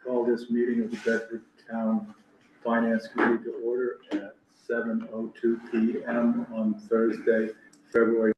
Call this meeting of the Bedford Town Finance Committee to order at 7:02 PM on Thursday, February.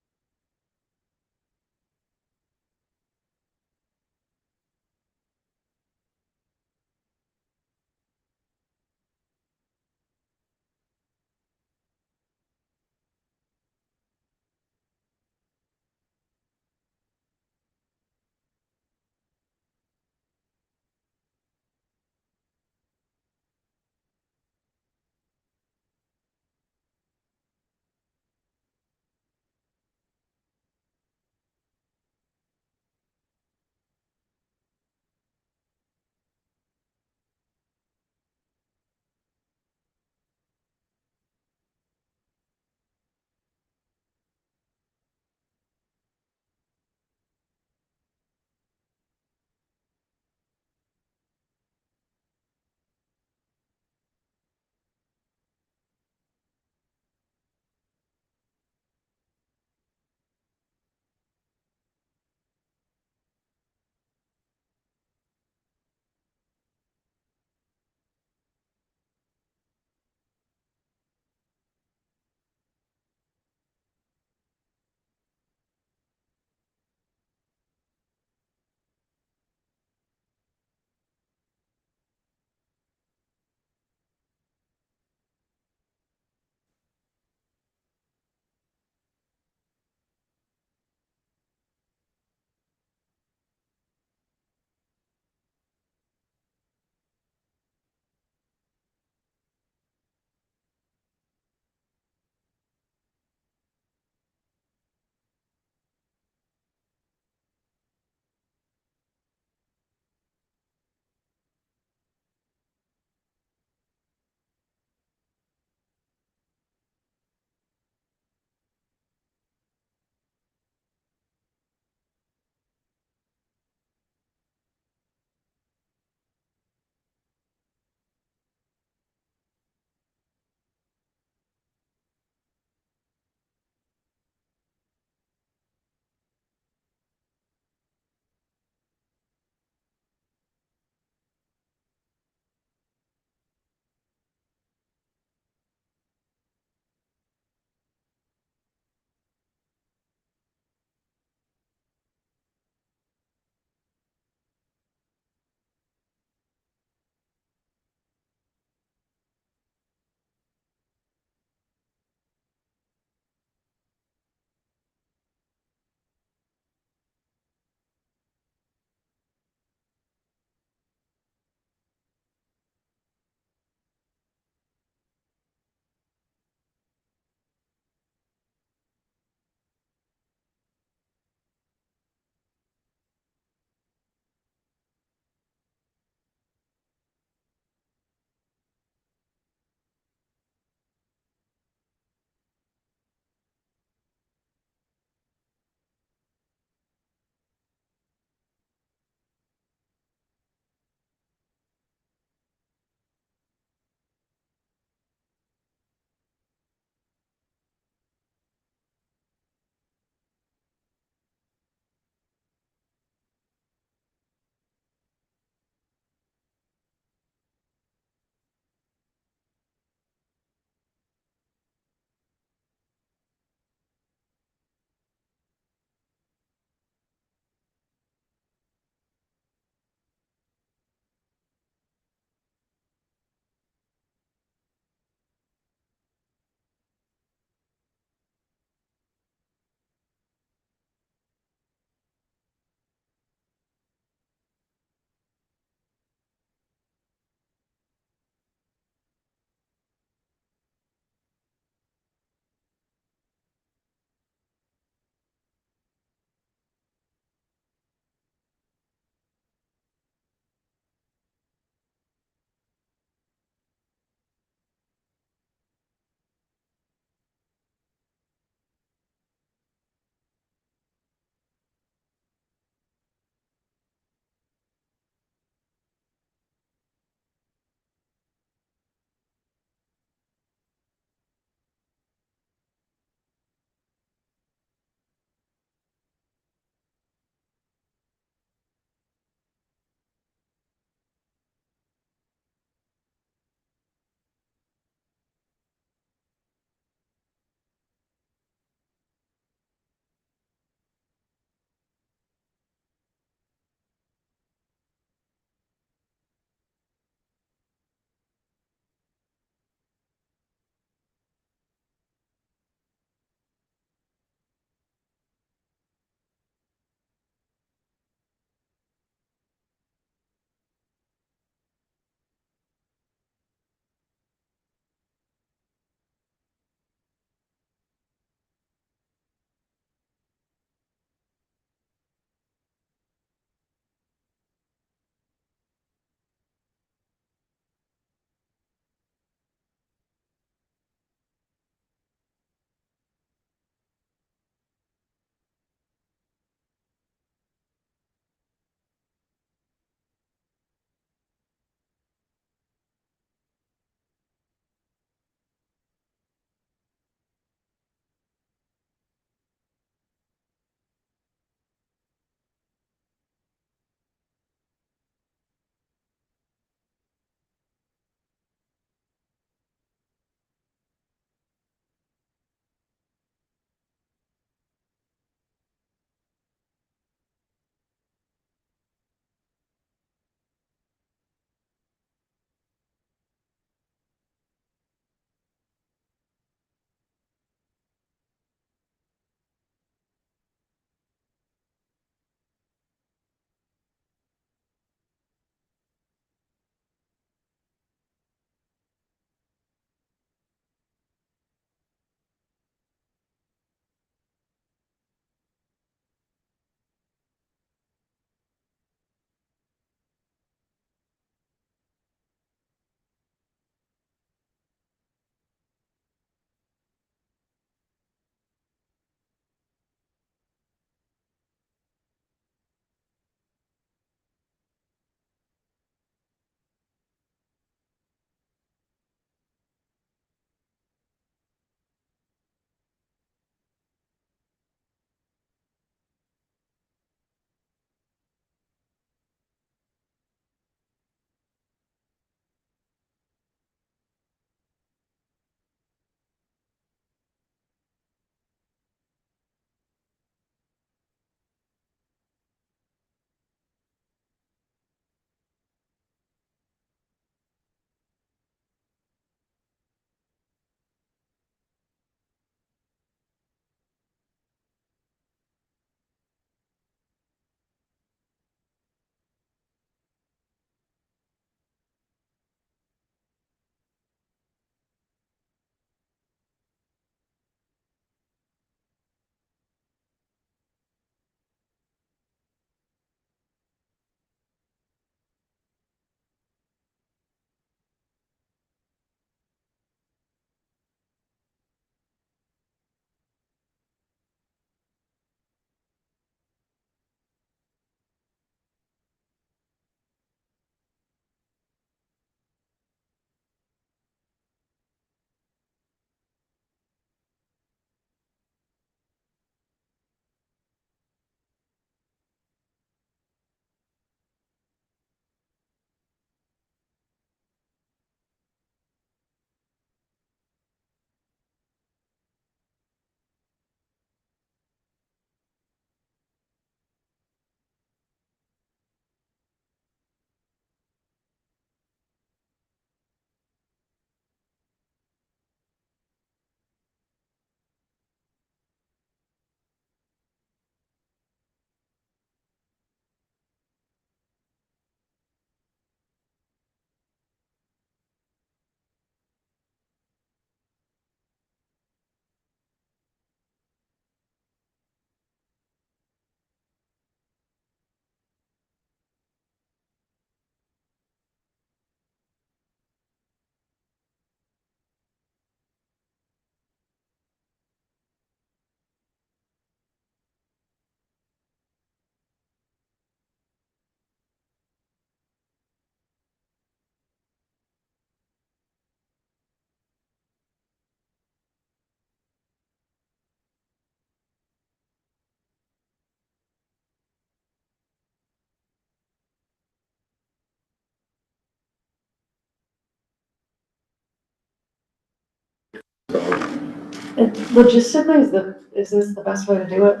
Logistically, is this the best way to do it?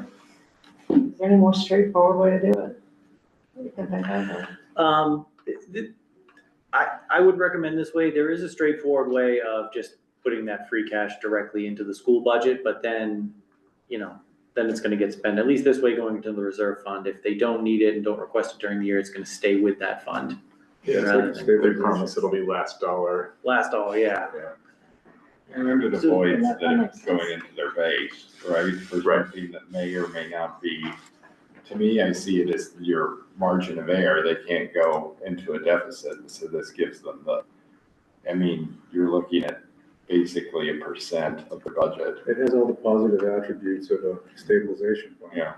Is there any more straightforward way to do it? that you can think of, or- I would recommend this way. There is a straightforward way of just putting that free cash directly into the school budget, but then, then it's gonna get spent, at least this way, going into the reserve fund. If they don't need it and don't request it during the year, it's gonna stay with that fund. Yeah, it's like Rather a than- They stabilization. promise it'll be last dollar. Last all, yeah. I remember the So- voids That that makes it's sense. going into their base, right, for Right. something that may or may not be. To me, I see it as your margin of error, they can't go into a deficit, so this gives them you're looking at basically 1% of the budget. It has all the positive attributes of a stabilization fund. Yeah,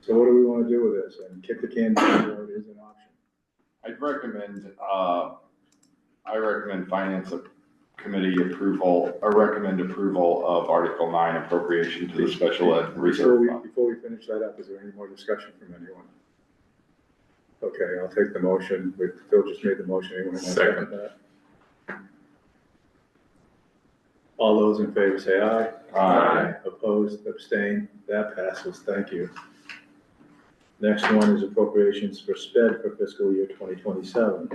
So what do we want to do with this? And kick the can down the road is an option. I recommend finance committee approval, or recommend approval of Article 9 appropriation to the special ed reserve fund. Before we finish that up, is there any more discussion from anyone? Okay, I'll take the motion. Phil just made the motion. Anyone want to second that? All those in favor say aye. Aye. Opposed, abstained, that passes. Thank you. Next one is appropriations for SPED for fiscal year 2027.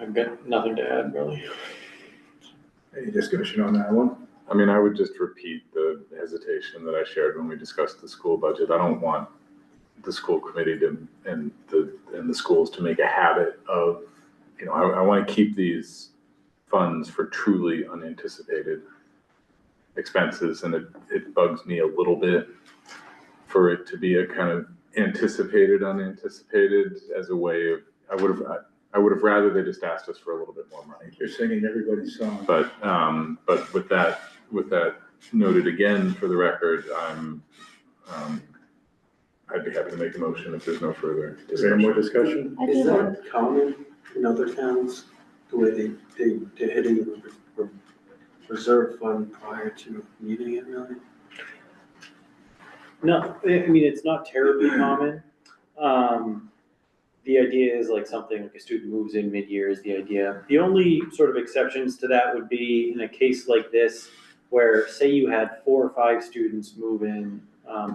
I've got nothing to add, really. Any discussion on that one? I mean, I would just repeat the hesitation that I shared when we discussed the school budget. I don't want the school committee and the schools to make a habit of, I want to keep these funds for truly unanticipated expenses, and it bugs me a little bit for it to be a kind of anticipated, unanticipated as a way of, I would have rather they just asked us for a little bit more money. You're singing everybody's song. But with that noted again, for the record, I'd be happy to make a motion if there's no further Is there any more discussion. discussion? I Is do like- that common in other towns, the way they're hitting the reserve fund prior to needing it, really? No, I mean, it's not terribly common. The idea is like something like a student moves in mid-year is the idea. The only sort of exceptions to that would be in a case like this, where say you had 4 or 5 students move in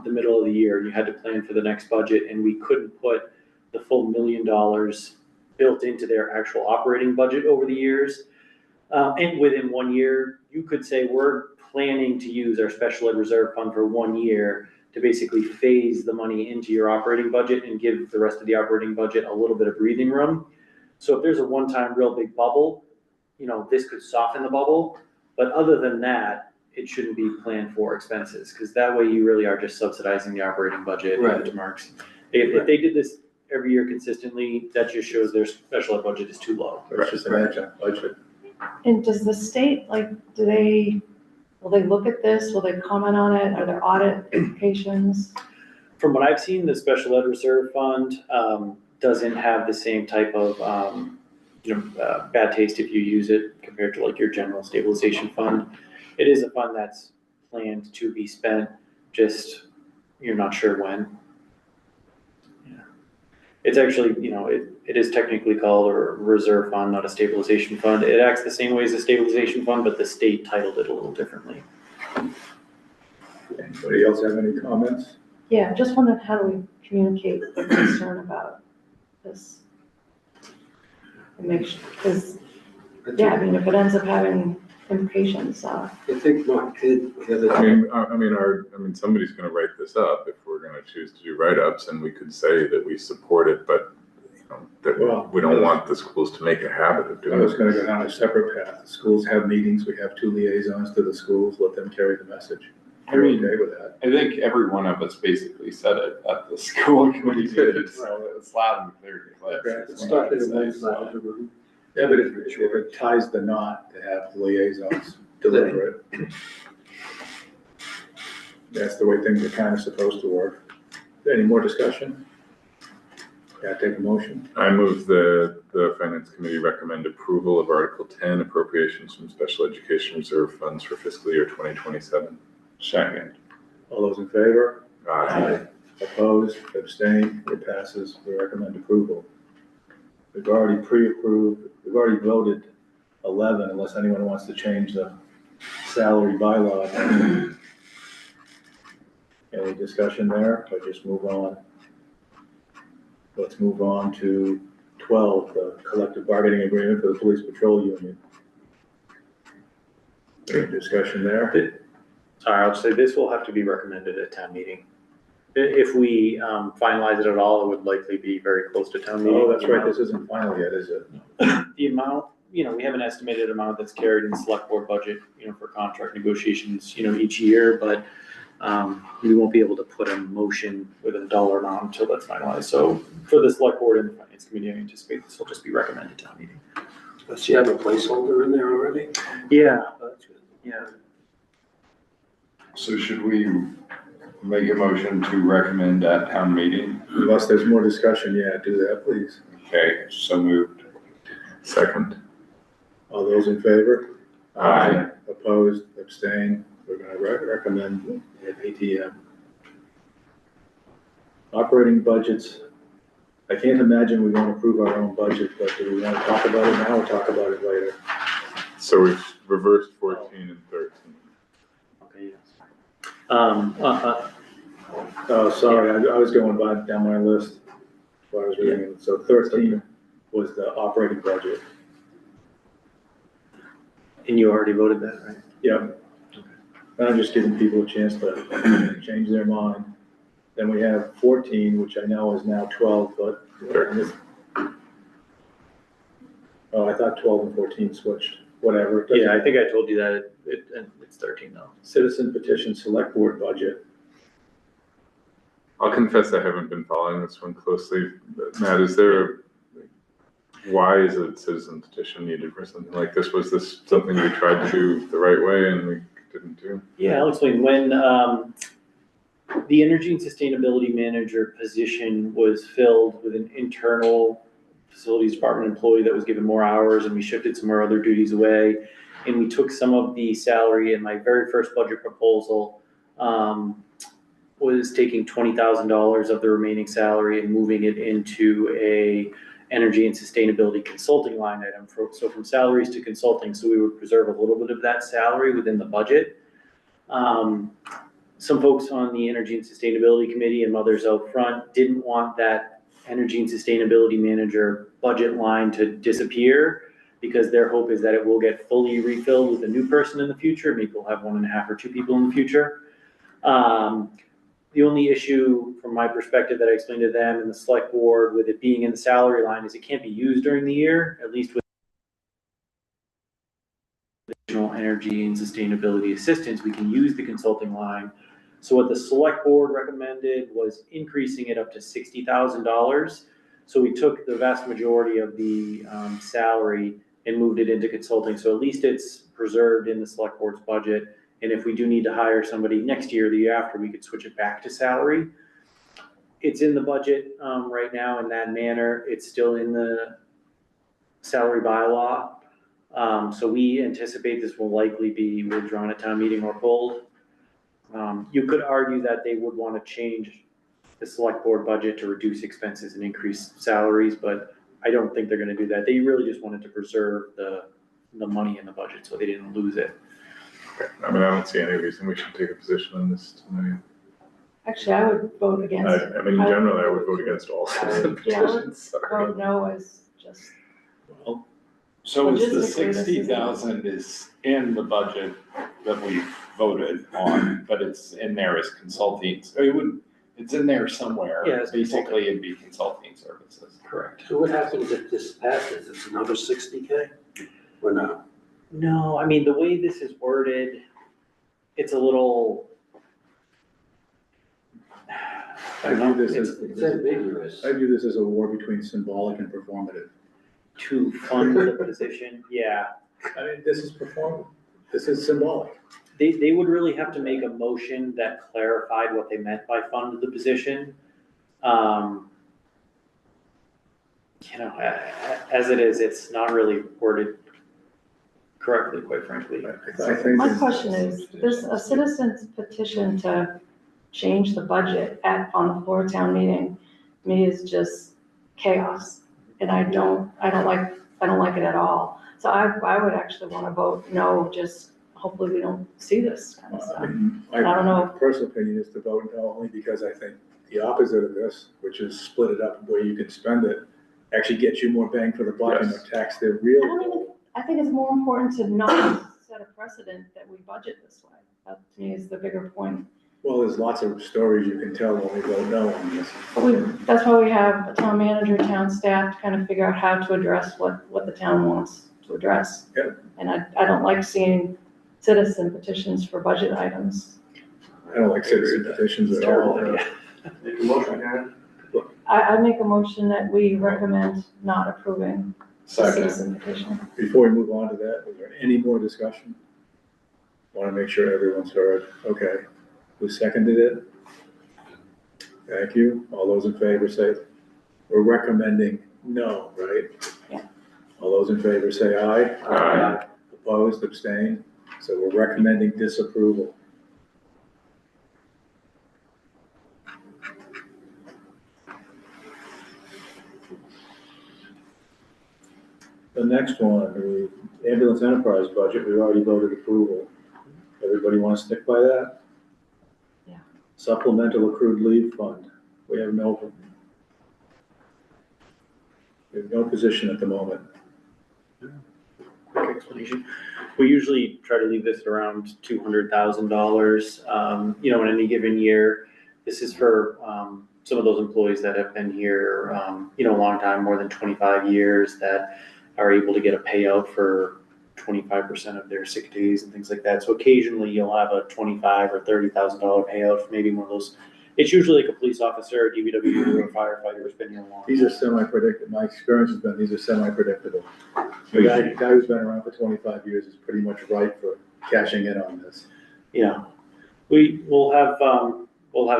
the middle of the year, and you had to plan for the next budget, and we couldn't put the full $1 million built into their actual operating budget over the years. And within 1 year, you could say, we're planning to use our special ed reserve fund for 1 year to basically phase the money into your operating budget and give the rest of the operating budget a little bit of breathing room. So if there's a one-time real big bubble, this could soften the bubble. But other than that, it shouldn't be planned for expenses, because that way you really are just subsidizing the operating budget. Right. To Mark's. If they did this every year consistently, that just shows their special ed budget is too low. It's just an adjunct budget. And does the state, will they look at this? Will they comment on it? Are there audit implications? From what I've seen, the special ed reserve fund doesn't have the same type of bad taste if you use it compared to like your general stabilization fund. It is a fund that's planned to be spent, just you're not sure when. Yeah. It's actually, it is technically called a reserve fund, not a stabilization fund. It acts the same way as a stabilization fund, but the state titled it a little differently. Anybody else have any comments? Yeah, just wondering how do we communicate the concern about this? And make sure, because, yeah, I mean, if it ends up having implications, I think Mark did the I other. mean, somebody's gonna write this up if we're gonna choose to do write-ups, and we could say that we support it, but, that we don't want the schools to make a habit of I doing was it. gonna go down a separate path. The schools have meetings, we have 2 liaisons to the schools, let them carry the message. You're okay with that? I think every one of us basically said it at the school committee did. meeting, so it's loud and clear to Cliff. Okay. It started in one side of the room. Yeah, but if it ties the knot to have liaisons deliver it, that's the way things are kind of supposed to work. Any more discussion? Yeah, take a motion. I move the finance committee recommend approval of Article 10 appropriations from special education reserve funds for fiscal year 2027. Second. All those in favor? Aye. Opposed, abstained, it passes. We recommend approval. We've already pre-approved, we've already voted 11, unless anyone wants to change the salary bylaw. Any discussion there, or just move on? Let's move on to 12, the collective bargaining agreement for the police patrol union. Any discussion there? Sorry, I'll just say this will have to be recommended at town meeting. If we finalize it at all, it would likely be very close to town meeting. Oh, that's right, this isn't final yet, is it? The amount, we have an estimated amount that's carried in the select board budget, for contract negotiations, each year, but we won't be able to put a motion with a dollar amount until that's finalized. So for the select board and the finance committee, I anticipate this will just be recommended town meeting. Does she have a placeholder in there already? Yeah, Oh, that's good. yeah. So should we make a motion to recommend at town meeting? Unless there's more discussion, yeah, do that, please. Okay, so moved. Second. All those in favor? Aye. Opposed, abstained, we're gonna recommend at ATM. Operating budgets, I can't imagine we won't approve our own budget, but do we want to talk about it now or talk about it later? So we've reversed 14 and 13. Okay, yes. Oh, sorry, I was going down my list while I was reading it. So 13 was the operating budget. And you already voted that, right? Yep. And I'm just giving people a chance to change their mind. Then we have 14, which I know is now 12, but. Oh, I thought 12 and 14 switched, whatever. Yeah, I think I told you that it's 13 now. Citizen petition select board budget. I'll confess I haven't been following this one closely. But Matt, why is a citizen petition needed for something like this? Was this something we tried to do the right way and we didn't do? Yeah, I'll explain. When the energy and sustainability manager position was filled with an internal facilities department employee that was given more hours, and we shifted some of our other duties away, and we took some of the salary in my very first budget proposal, was taking $20,000 of the remaining salary and moving it into a energy and sustainability consulting line item. So from salaries to consulting, so we would preserve a little bit of that salary within the budget. Some folks on the Energy and Sustainability Committee and others out front didn't want that Energy and Sustainability Manager budget line to disappear, because their hope is that it will get fully refilled with a new person in the future. Maybe we'll have 1.5 or 2 people in the future. The only issue from my perspective that I explained to them and the select board with it being in the salary line is it can't be used during the year, at least with additional energy and sustainability assistance. We can use the consulting line. So what the select board recommended was increasing it up to $60,000. So we took the vast majority of the salary and moved it into consulting. So at least it's preserved in the select board's budget. And if we do need to hire somebody next year or the year after, we could switch it back to salary. It's in the budget right now in that manner. It's still in the salary bylaw. So we anticipate this will likely be withdrawn at town meeting or pulled. You could argue that they would want to change the select board budget to reduce expenses and increase salaries, but I don't think they're going to do that. They really just wanted to preserve the money in the budget so they didn't lose it. I mean, I don't see any reason we should take a position on this tonight. Actually, I would vote against it. I mean, in general, I would vote against all citizen Yeah, I would petitions. Sorry. vote no as just, Well, So is the Logistically, this is- 60,000 is in the budget that we voted on, but it's in there as consulting, so it's in there somewhere. Yeah, it's Basically, it'd be consulting services. Correct. So what happens if this passes? It's another 60K or no? No, I mean, the way this is worded, it's a little. I view this It's ambiguous. I view this as a war between symbolic and performative. To fund the position, yeah. I mean, this is performative, this is symbolic. They would really have to make a motion that clarified what they meant by fund the position. As it is, it's not really worded correctly, quite frankly. I think my question is, this, a citizen's petition to change the budget on the floor of town meeting, to me is just chaos. and I don't like it at all. So I would actually want to vote no, just hopefully we don't see this kind of I stuff. mean, I don't know. my personal opinion is to vote no, only because I think the opposite of this, which is split it up where you can spend it, actually gets you more bang for the buck and Yes. attacks their real goal. I think it's more important to not set a precedent that we budget this way. That to me is the bigger point. Well, there's lots of stories you can tell when we vote no on this. But that's why we have a town manager, town staff to kind of figure out how to address what the town wants to address. Yep. And I don't like seeing citizen petitions for budget items. I don't like citizen petitions at all. Make a motion, Karen? I make a motion that we recommend not approving the Second. citizen petition. Before we move on to that, is there any more discussion? Want to make sure everyone's heard. Okay. Who seconded it? Thank you. All those in favor say, we're recommending no, right? Yeah. All those in favor say aye. Aye. Opposed, abstained? So we're recommending disapproval. The next one, the ambulance enterprise budget, we already voted approval. Everybody want to stick by that? Yeah. Supplemental accrued leave fund, we have no position at the moment. Quick explanation. We usually try to leave this at around $200,000, in any given year. This is for, some of those employees that have been here, a long time, more than 25 years, that are able to get a payout for 25% of their sick days and things like that. So occasionally you'll have a $25,000 or $30,000 payout for maybe one of those. It's usually like a police officer, a DPW, or a firefighter who's been here long. These are semi-predictable, my experience has been, these are semi-predictable. The guy who's been around for 25 years is pretty much ripe for cashing in on this. Yeah, we'll have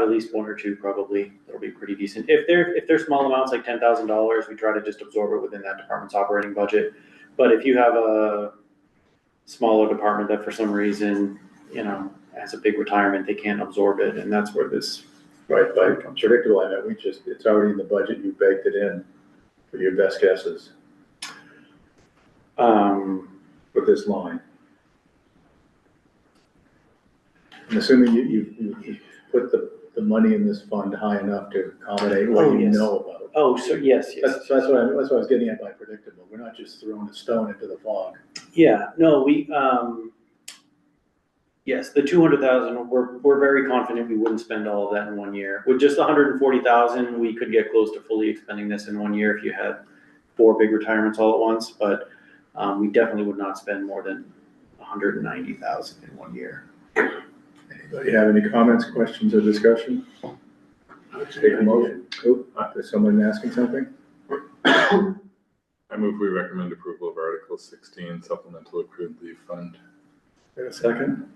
at least one or two probably. That'll be pretty decent. If they're small amounts like $10,000, we try to just absorb it within that department's operating budget. But if you have a smaller department that for some reason, has a big retirement, they can't absorb it, and that's where this. Right, by predictable, I mean, it's already in the budget, you baked it in for your best guesses with this line. I'm assuming you put the money in this fund high enough to accommodate what Oh, you yes. know about. Oh, so yes. That's what I was getting at by predictable. We're not just throwing a stone into the fog. Yeah, no, yes, the 200,000, we're very confident we wouldn't spend all of that in 1 year. With just 140,000, we could get close to fully expending this in 1 year if you had 4 big retirements all at once, but we definitely would not spend more than 190,000 in 1 year. Anybody have any comments, questions, or discussion? Take a motion. Oh, is someone asking something? I move we recommend approval of Article 16, supplemental accrued leave fund. Got a second?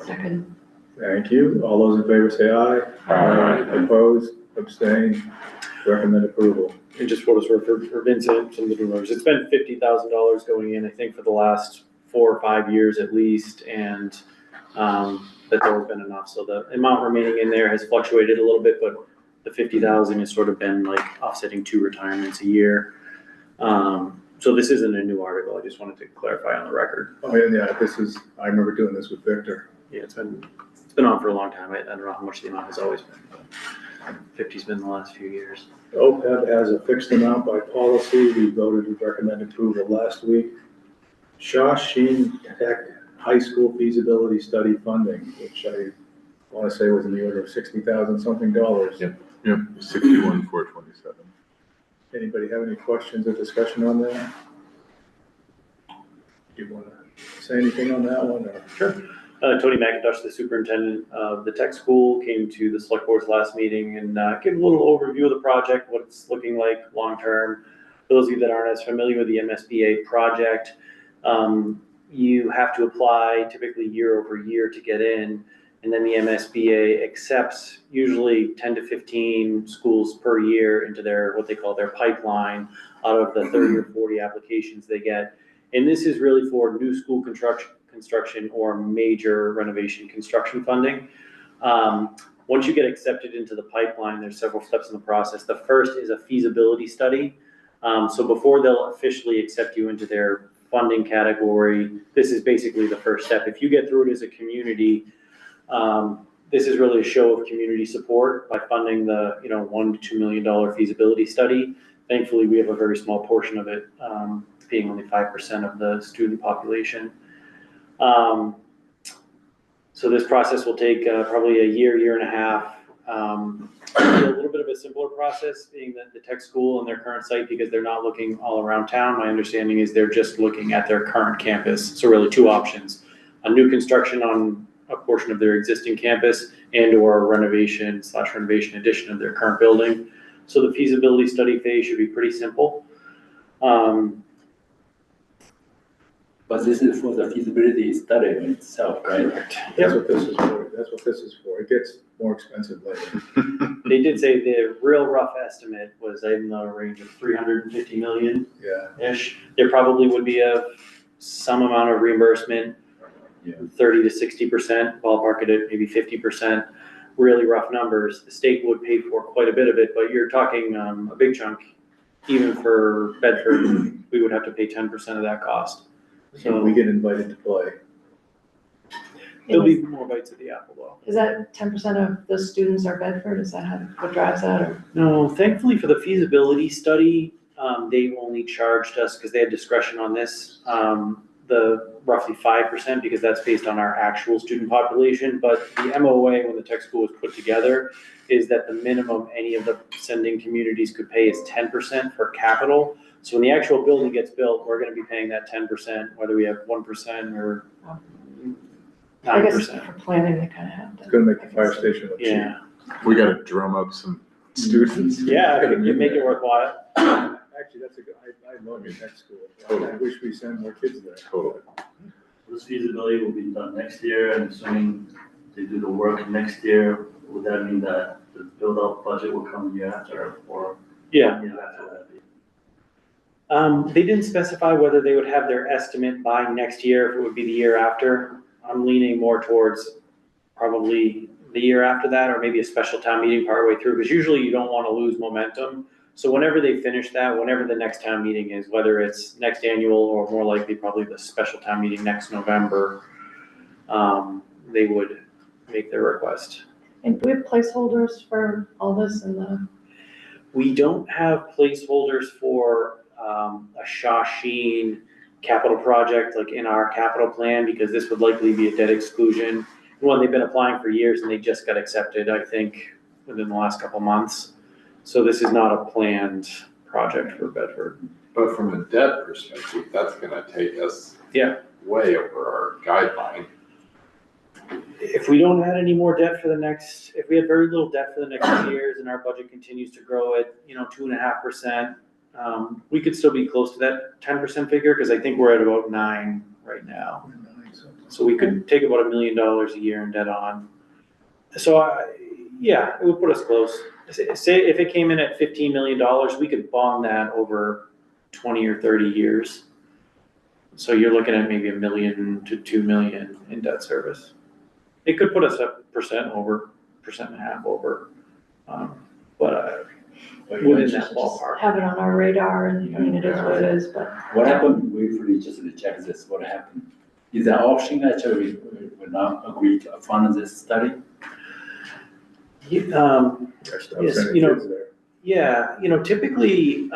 Second. Thank you. All those in favor say aye. Aye. Opposed, abstained, recommend approval. And just for what it's worth, for Vincent, some of the numbers, it's been $50,000 going in, I think, for the last 4 or 5 years at least, and that's always been enough. So the amount remaining in there has fluctuated a little bit, but the 50,000 has sort of been like offsetting 2 retirements a year. So this isn't a new article. I just wanted to clarify on the record. Oh, yeah, I remember doing this with Victor. Yeah, it's been on for a long time. I don't know how much the amount has always been, but 50's been the last few years. OPEB has a fixed amount by policy. We voted to recommend approval last week. Shawshene Tech High School feasibility study funding, which I want to say was in the order of $60,000 something. Yep, 61,427. Anybody have any questions or discussion on that? Do you want to say anything on that one? Or? Sure. Tony McIntosh, the superintendent of the tech school, came to the select board's last meeting and gave a little overview of the project, what it's looking like long-term. For those of you that aren't as familiar with the MSBA project, you have to apply typically year over year to get in, and then the MSBA accepts usually 10 to 15 schools per year into their, what they call their pipeline, out of the 30 or 40 applications they get. And this is really for new school construction or major renovation construction funding. Once you get accepted into the pipeline, there's several steps in the process. The first is a feasibility study. So before they'll officially accept you into their funding category, this is basically the first step. If you get through it as a community, this is really a show of community support by funding the, $1 to $2 million feasibility study. Thankfully, we have a very small portion of it, being only 5% of the student population. So this process will take probably a year and a half. A little bit of a simpler process, being that the tech school and their current site, because they're not looking all around town. My understanding is they're just looking at their current campus. So really two options: a new construction on a portion of their existing campus, and/or a renovation addition of their current building. So the feasibility study phase should be pretty simple. But this is for the feasibility study itself, right? That's what this is for. That's what this is for. It gets more expensive later. They did say the real rough estimate was in the range of 350 million-ish. Yeah. There probably would be some amount of reimbursement, 30 to 60%, ballpark it at maybe 50%. Really rough numbers. The state would pay for quite a bit of it, but you're talking a big chunk. Even for Bedford, we would have to pay 10% of that cost. So We get invited to play. there'll be more bites at the apple though. Is that 10% of the students are Bedford? Is that what drives that, or? No, thankfully for the feasibility study, they only charged us, because they had discretion on this, the roughly 5%, because that's based on our actual student population. But the MOA, when the tech school was put together, is that the minimum any of the sending communities could pay is 10% for capital. So when the actual building gets built, we're gonna be paying that 10%, whether we have 1% or I guess 9%. for planning, they kind of have to. It's gonna make the fire station look cheap. Yeah, We gotta drum up some students. yeah, it make it worthwhile. Actually, that's a good, I love your tech school. I wish we sent more kids there. Totally. This feasibility will be done next year, and assuming they do the work next year, would that mean that the build-out budget will come the year after, or? Yeah. Year after would that be? They didn't specify whether they would have their estimate by next year, if it would be the year after. I'm leaning more towards probably the year after that, or maybe a special town meeting partway through, because usually you don't want to lose momentum. So whenever they finish that, whenever the next town meeting is, whether it's next annual or more likely probably the special town meeting next November, they would make their request. And do we have placeholders for all this in the? We don't have placeholders for a Shawsheen capital project like in our capital plan, because this would likely be a debt exclusion. One, they've been applying for years and they just got accepted, I think, within the last couple months. So this is not a planned project for Bedford. But from a debt perspective, that's gonna take us Yeah. way over our guideline. If we don't add any more debt if we had very little debt for the next 2 years and our budget continues to grow at, 2.5%, we could still be close to that 10% figure, because I think we're at about 9 right now. So we could take about $1 million a year in debt on. So yeah, it would put us close. Say if it came in at $15 million, we could bond that over 20 or 30 years. So you're looking at maybe $1 million to $2 million in debt service. It could put us at 1% over, 1.5% over, but within that ballpark. Have it on our radar, and I mean, it is what it is, but. What happened, we just check this, what happened? Is the option actually, we not agree to fund this study? They're still Yes, sending kids there. Yeah, typically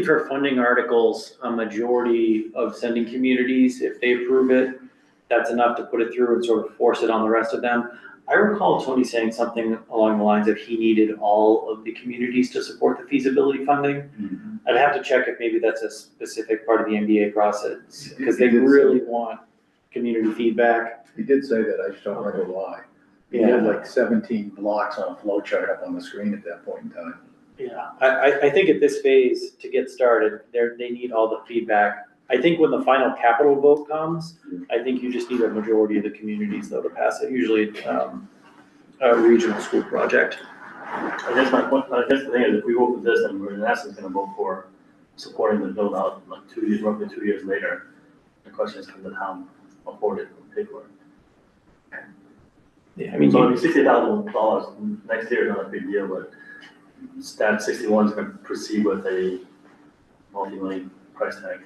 for funding articles, a majority of sending communities, if they approve it, that's enough to put it through and sort of force it on the rest of them. I recall Tony saying something along the lines of he needed all of the communities to support the feasibility funding. Mm-hmm. I'd have to check if maybe that's a specific part of the MBA process, because they He did say- really want community feedback. He did say that, I just don't remember why. He had like 17 blocks on a flow chart up on the screen at that point in time. Yeah, I think at this phase, to get started, they need all the feedback. I think when the final capital vote comes, I think you just need a majority of the communities though to pass it, usually a regional school project. I guess the thing is, if we vote for this, then we're in essence gonna vote for supporting the build out, like roughly 2 years later. The question is, can the town afford it, or pay for it? Yeah, I mean, So $60,000 next year is not a big deal, but Stat 61 is gonna proceed with a multi-million price tag.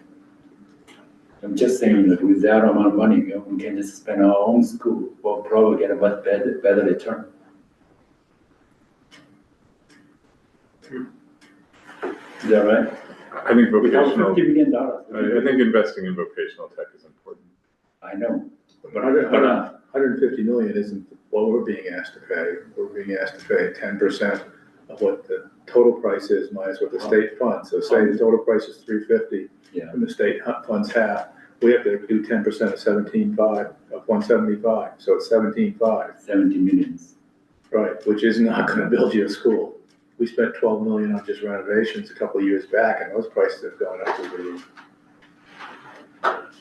I'm just saying that with that amount of money, we can just spend our own school, we'll probably get a much better return. Is that right? I think Without vocational, $50 million. I think investing in vocational tech is important. I know. But 150 million isn't what we're being asked to pay. We're being asked to pay 10% of what the total price is minus what the state funds. So say the total price is 350, Yeah. and the state funds half. We have to do 10% of 17.5, of 175, so it's 17.5. 70 millions. Right, which is not gonna build you a school. We spent 12 million on just renovations a couple of years back, and those prices have gone up to the roof.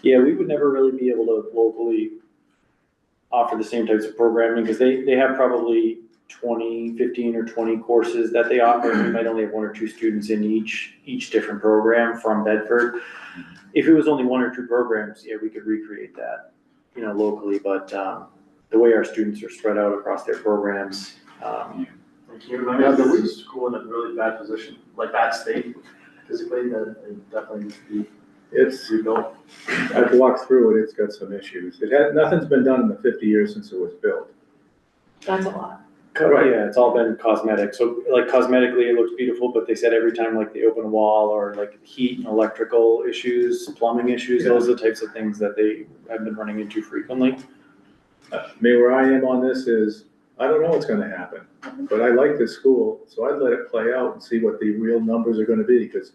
yeah, we would never really be able to locally offer the same types of programming, because they have probably 15 or 20 courses that they offer, and we might only have 1 or 2 students in each different program from Bedford. If it was only 1 or 2 programs, yeah, we could recreate that, locally, but, the way our students are spread out across their programs, Can you remember, there was a school in a really bad position, like bad state physically, that it definitely needs to be It's, rebuilt? I've walked through it, it's got some issues. Nothing's been done in the 50 years since it was built. That's a lot. Right. Yeah, it's all been cosmetic. So like cosmetically, it looks beautiful, but they said every time like they open a wall or like heat and electrical issues, plumbing issues, those are the types of things that they have been running into frequently. I mean, where I am on this is, I don't know what's gonna happen, but I like this school, so I'd let it play out and see what the real numbers are gonna be, because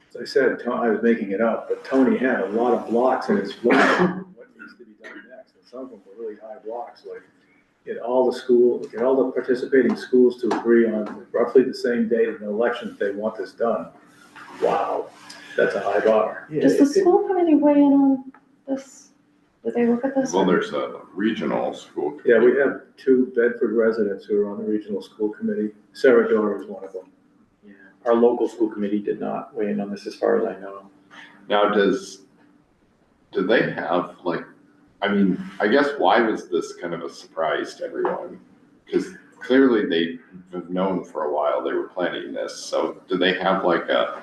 as I said, I was making it up, but Tony had a lot of blocks in his floor, what needs to be done next, and some of them were really high blocks, like get all the participating schools to agree on roughly the same date in the election if they want this done. Wow, that's a high bar. Does the school committee weigh in on this? Did they look at this? Well, there's a regional school. Yeah, we have 2 Bedford residents who are on the regional school committee. Sarah Dorr is one of them. Yeah. Our local school committee did not weigh in on this as far as I know. Now, do they have I guess why was this kind of a surprise to everyone? Because clearly they have known for a while they were planning this. So do they have like a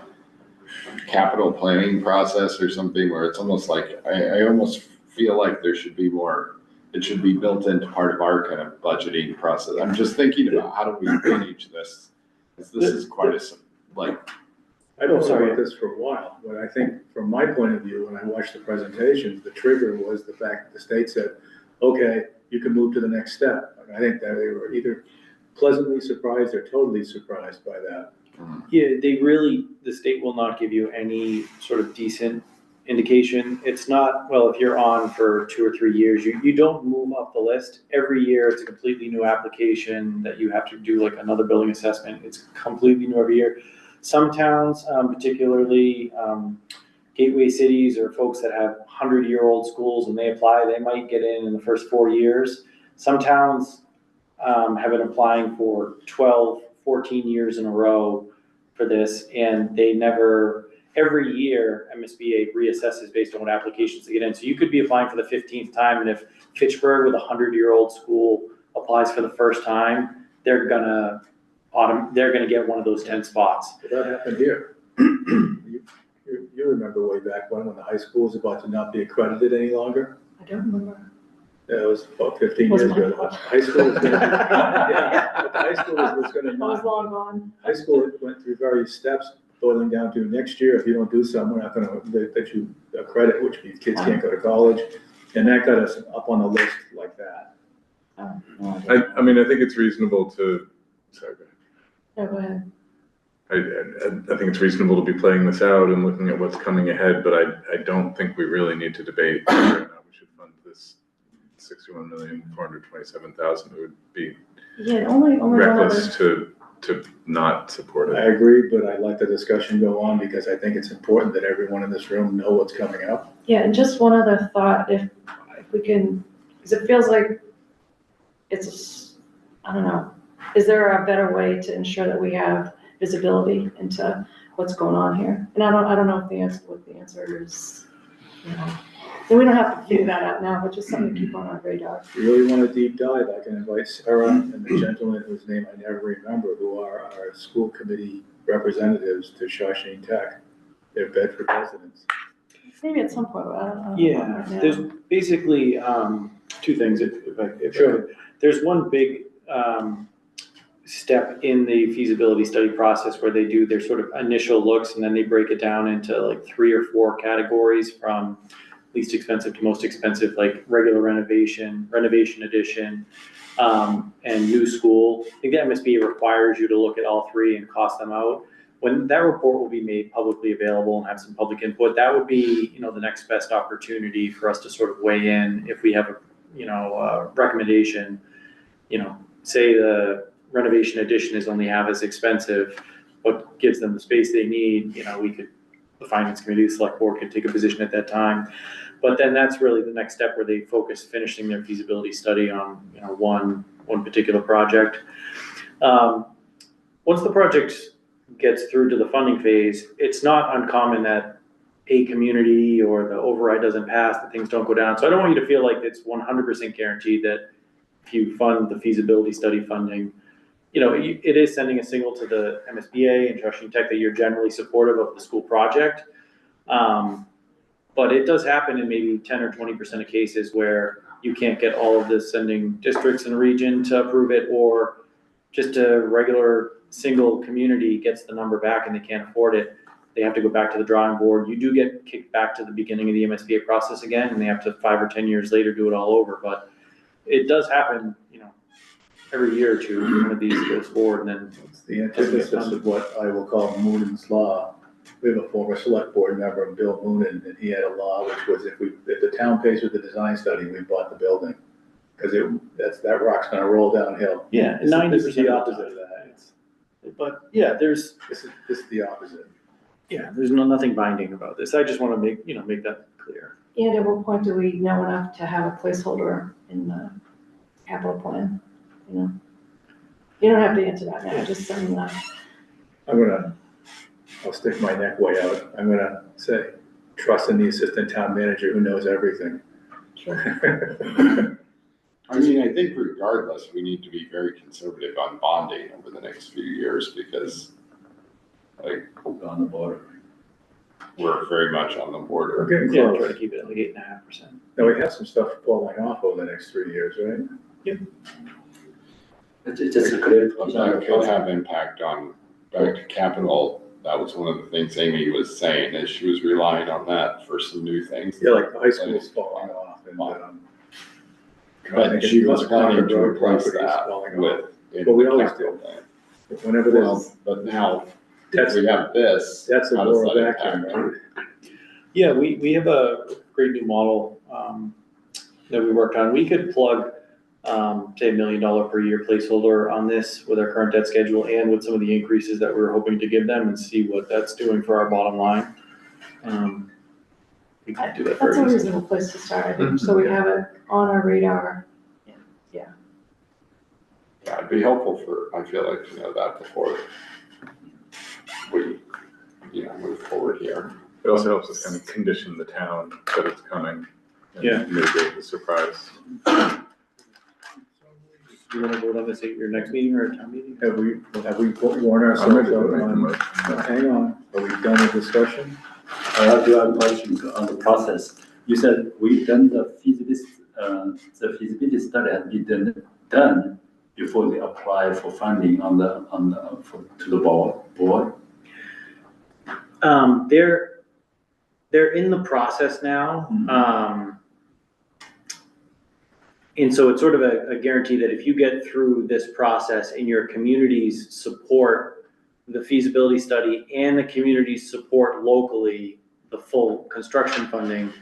capital planning process or something where it's almost like, I almost feel like there should be more, it should be built into part of our kind of budgeting process. I'm just thinking about how do we manage this? 'Cause this is quite I don't know about this for a while, but I think from my point of view, when I watched the presentations, the trigger was the fact that the state said, okay, you can move to the next step. And I think that they were either pleasantly surprised or totally surprised by that. Yeah, the state will not give you any sort of decent indication. It's not, well, if you're on for 2 or 3 years, you don't move up the list. Every year, it's a completely new application that you have to do like another building assessment. It's completely new every year. Some towns, particularly gateway cities or folks that have 100-year-old schools, and they apply, they might get in the first 4 years. Some towns have been applying for 12, 14 years in a row for this, and they never, every year, MSBA reassesses based on what applications they get in. So you could be applying for the 15th time, and if Fitchburg with a 100-year-old school applies for the first time, they're gonna get one of those 10 spots. But that happened here. You remember way back when the high school was about to not be accredited any longer? I don't remember. Yeah, it was about 15 Was years my ago. fault. High school was gonna, yeah, but the high school was gonna That was not, long gone. high school went through various steps, boiling down to next year, if you don't do something, we're not gonna let you accredit, which means kids can't go to college. And that got us up on the list like that. Oh, no idea. I mean, I think it's reasonable to, sorry, go ahead. No, go ahead. I think it's reasonable to be playing this out and looking at what's coming ahead, but I don't think we really need to debate whether or not we should fund this 61,427,000. It would be Yeah, only one other. reckless to not support I it. agree, but I'd let the discussion go on because I think it's important that everyone in this room know what's coming up. Yeah, and just one other thought, if we can, because it feels like I don't know, is there a better way to ensure that we have visibility into what's going on here? And I don't know what the answer is, And we don't have to figure that out now, but just something to keep on our radar. If you really want a deep dive, I can invite Sarah and the gentleman whose name I never remember, who are our school committee representatives to Shawshene Tech. They're Bedford residents. Maybe at some point, but I don't know. Yeah, right now. there's basically, two things, if I Sure. could. There's one big, step in the feasibility study process where they do their sort of initial looks, and then they break it down into like 3 or 4 categories from least expensive to most expensive, like regular renovation, renovation addition, and new school. I think the MSBA requires you to look at all 3 and cost them out. When that report will be made publicly available and have some public input, that would be, the next best opportunity for us to sort of weigh in if we have a recommendation, say the renovation addition is only half as expensive, what gives them the space they need, the finance committee, the select board could take a position at that time. But then that's really the next step where they focus finishing their feasibility study on, one particular project. Once the project gets through to the funding phase, it's not uncommon that a community or the override doesn't pass, that things don't go down. So I don't want you to feel like it's 100% guaranteed that if you fund the feasibility study funding, it is sending a signal to the MSBA and Shawshene Tech that you're generally supportive of the school project. But it does happen in maybe 10 or 20% of cases where you can't get all of the sending districts in the region to approve it, or just a regular single community gets the number back and they can't afford it. They have to go back to the drawing board. You do get kicked back to the beginning of the MSBA process again, and they have to 5 or 10 years later do it all over. But it does happen, every year or two, one of these goes forward, and then It's the antithesis of what I will call Moonan's Law. We have a former select board member, Bill Moonan, and he had a law which was if the town pays for the design study, we bought the building. Because that rock's gonna roll downhill. yeah, This is 90% the of opposite the of that. But yeah, This is the opposite. there's nothing binding about this. I just want to make that clear. And at what point do we know enough to have a placeholder in the capital plan? You don't have to answer that now, just send that. I'll stick my neck way out. I'm gonna say, trust in the assistant town manager who knows everything. I mean, I think regardless, we need to be very conservative on bonding over the next few years because On the border. we're very much on the We're border. getting Yeah, try close. to keep it at like 8.5%. Now, we have some stuff falling off over the next 3 years, right? It's just a clear. But that could have impact on, back to capital, that was one of the things Amy was saying, is she was relying on that for some new things. Yeah, like the high school's falling off and, But she was planning to road replace properties that falling with. off. in Well, we the always capital do. plan. Whenever Well, there's, but now, if that's, we have this, that's a how does moral that vacuum, impact? right? Yeah, we have a great new model that we worked on. We could plug, say, $1 million per year placeholder on this with our current debt schedule and with some of the increases that we're hoping to give them and see what that's doing for our bottom line. We can do that That's a very easily. reasonable place to start, I think, so we have it on our radar. Yeah, it'd be helpful I feel like, to know that before we, move forward here. It also helps us kind of condition the town that it's coming. And Yeah. mitigate the surprise. You want to vote on this at your next meeting or a town meeting? Have we warned I'm ourselves ready to out make a on, motion. hang on, are we done with discussion? I have a question on the process. You said we've done the feasibility study has been done before they apply for funding to the board. They're in the process now. And so it's sort of a guarantee that if you get through this process and your communities support the feasibility study and the communities support locally the full construction funding,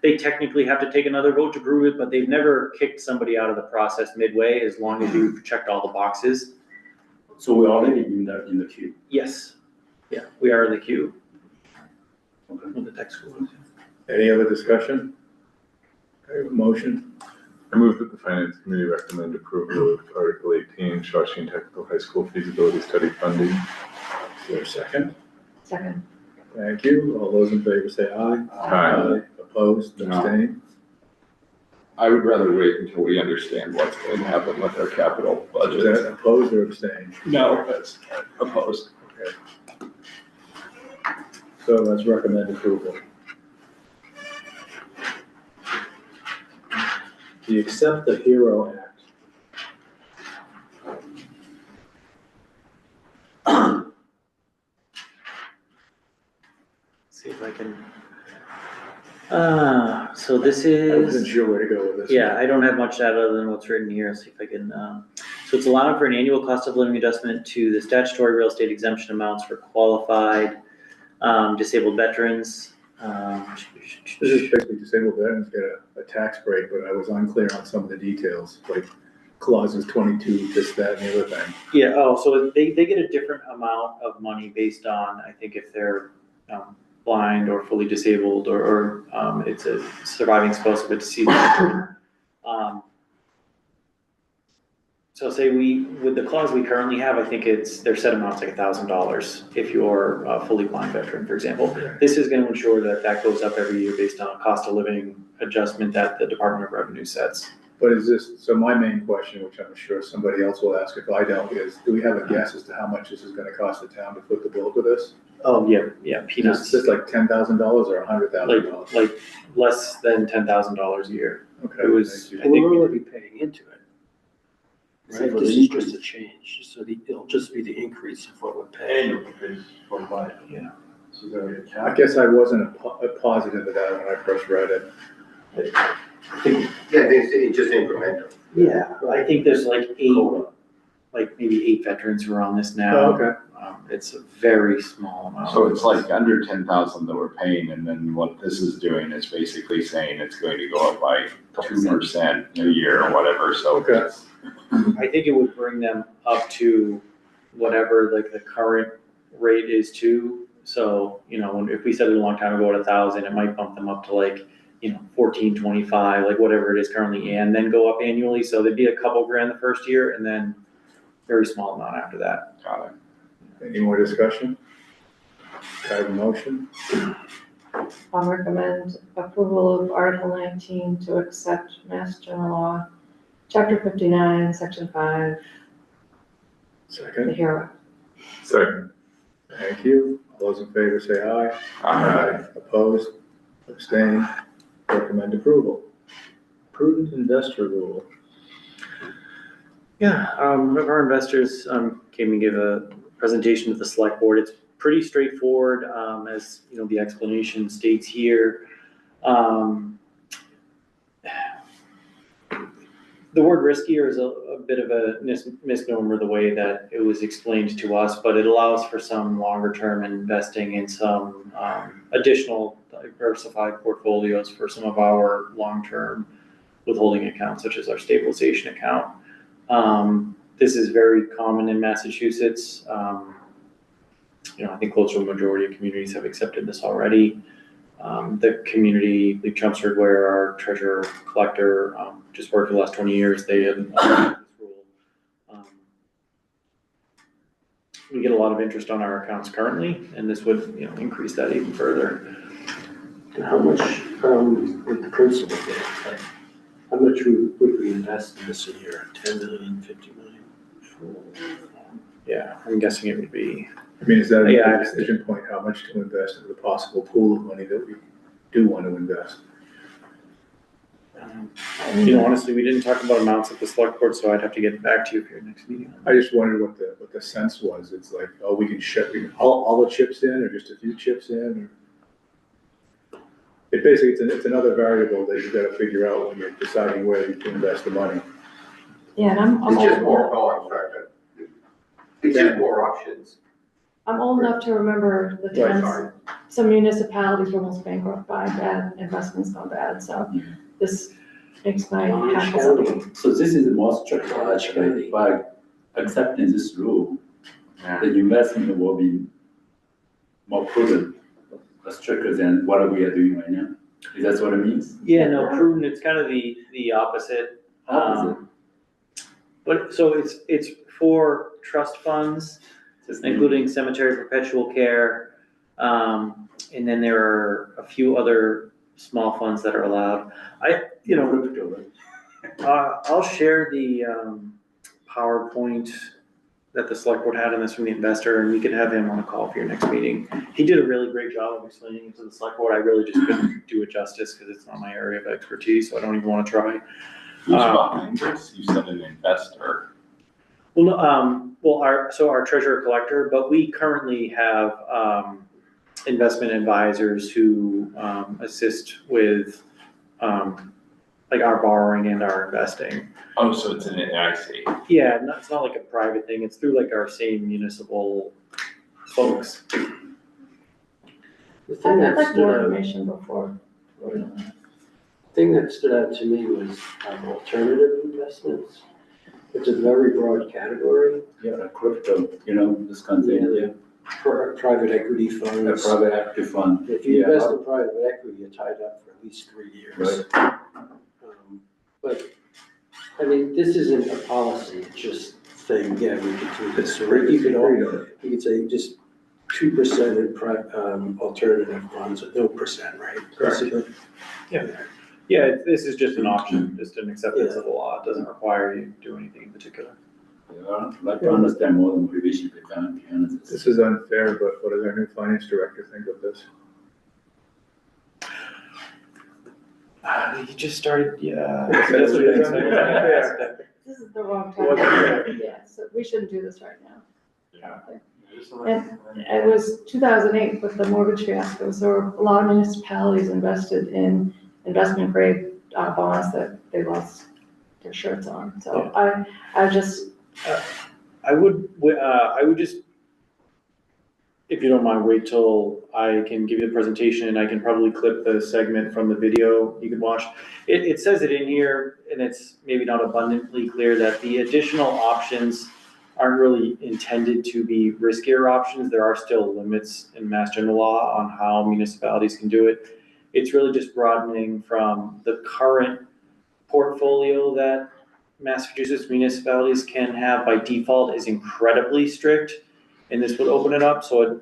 they technically have to take another vote to approve it, but they've never kicked somebody out of the process midway as long as you've checked all the boxes. So we're already in the queue. Yes, yeah, we are in the queue. Okay. With the tech schools. Any other discussion? Okay, motion, I move that the finance committee recommend approval of Article 18, Shawshene Technical High School feasibility study funding. is there a second? Second. Thank you, all those in favor say aye. Aye. Opposed, No. abstained? I would rather wait until we understand what's going to happen with our capital Is budget. that opposed or abstained? No, that's opposed. Okay. So let's recommend approval. The Accept the Hero Act. See if I can. So this I wasn't is, sure where to go with this. yeah, I don't have much data other than what's written here. See if I can, so it's allowing for an annual cost of living adjustment to the statutory real estate exemption amounts for qualified, disabled veterans. This is basically disabled veterans get a tax break, but I was unclear on some of the details, like clauses 22, this, that, and the other thing. Yeah, oh, so they get a different amount of money based on, I think if they're, blind or fully disabled, or it's a surviving spouse of a deceased veteran. So say with the clause we currently have, I think their set amount's like $1,000 if you're a fully blind veteran, for example. This is gonna ensure that goes up every year based on a cost of living adjustment that the Department of Revenue sets. But is this, so my main question, which I'm sure somebody else will ask if I don't, is do we have a guess as to how much this is gonna cost the town to foot the bill for this? Oh, yeah, Is peanuts, this like $10,000 or $100,000? like less than $10,000 a year. Okay, It was, thank I you. think, We'll really be paying into it. Except Right, for this the is just increase. a change, so it'll just be the increase of what we're paying. Annual increase for life. Yeah. So there we go. I guess I wasn't a positive of that when I first read it. Yeah, it's just incremental. Yeah, I think there's maybe 8 veterans who are on this now. Oh, okay. It's a very small amount. So it's like under 10,000 that we're paying, and then what this is doing is basically saying it's going to go up by 2% a year or whatever, so. Okay. I think it would bring them up to whatever like the current rate is too. So, if we said it a long time ago at 1,000, it might bump them up to 1425, like whatever it is currently, and then go up annually. So there'd be a couple grand the first year and then very small amount after that. Got it. Any more discussion? Can I have a motion? I'll recommend approval of Article 19 to accept Mass General Law, Chapter 59, Section 5, the Second? HERO. Second. Thank you. All those in favor say aye. Aye. Opposed? Abstained? Recommend approval. Prudent investor rule. Yeah, one of our investors came and gave a presentation to the select board. It's pretty straightforward, as the explanation states here. The word riskier is a bit of a misnomer the way that it was explained to us, but it allows for some longer term investing in some additional diversified portfolios for some of our long-term withholding accounts, such as our stabilization account. This is very common in Massachusetts. I think close to a majority of communities have accepted this already. The community, League Chelmsford, where our treasurer collector just worked for the last 20 years, they have this rule. We get a lot of interest on our accounts currently, and this would increase that even further. And how much would the principal be? Like, how much would we invest in this a year? 10 million, 50 million? Yeah, I'm guessing it would be. I mean, is that Yeah. a decision point, how much to invest in the possible pool of money that we do want to invest? Honestly, we didn't talk about amounts at the select board, so I'd have to get back to you for your next meeting. I just wondered what the sense was. It's like, oh, we can ship all the chips in or just a few chips in? Or it basically, it's another variable that you've got to figure out when you're deciding where to invest the money. Yeah, and I'm It's just more, old, it's just more options. I'm old enough to remember the Right, times some municipalities were almost bankrupt by bad investments gone bad, so this makes my happy. So this is more structured, actually, by accepting this rule, Yeah. the investment will be more prudent, stricter than what we are doing right now. Is that what it means? Yeah, no, prudent, it's kind of the opposite. Opposite. But so it's for trust funds, including cemetery perpetual care. And then there are a few other small funds that are allowed. You know, Crypto, right? I'll share the PowerPoint that the select board had on this from the investor, and we could have him on a call for your next meeting. He did a really great job of explaining it to the select board. I really just couldn't do it justice because it's not my area of expertise, so I don't even want to try. Who's behind this? You said an investor. Well, no, our treasurer collector, but we currently have investment advisors who assist with like our borrowing and our investing. Oh, so it's I see. Yeah, it's not like a private thing, it's through like our same municipal folks. The thing I'd that like stood more out, information before. thing that stood out to me was alternative investments. It's a very broad category. Yeah, crypto, this kind of thing, yeah. Private equity A funds. private active fund. If you Yeah. invest in private equity, you're tied up for at least 3 years. But, I mean, this isn't a policy, it's just saying, yeah, we could do this. Or you could say just 2% in alternative funds, or no percent, right? Correct. Basically. Yeah, this is just an option, just an acceptance of the law, it doesn't require you to do anything in particular. Yeah, I'd like to understand more than we should be done, to be honest. This is unfair, but what does our new finance director think of this? You just started, yeah. That's what it's unfair. This is the wrong What's time. that? Yeah, so we shouldn't do this right now. Yeah. It was 2008 with the mortgage fiasco, so a lot of municipalities invested in investment grade bonds that they lost their shirts on. So I just, I would just, if you don't mind, wait till I can give you the presentation and I can probably clip the segment from the video you can watch. It says it in here, and it's maybe not abundantly clear that the additional options aren't really intended to be riskier options. There are still limits in Mass General law on how municipalities can do it. It's really just broadening from the current portfolio that Massachusetts municipalities can have by default is incredibly strict, and this would open it up, so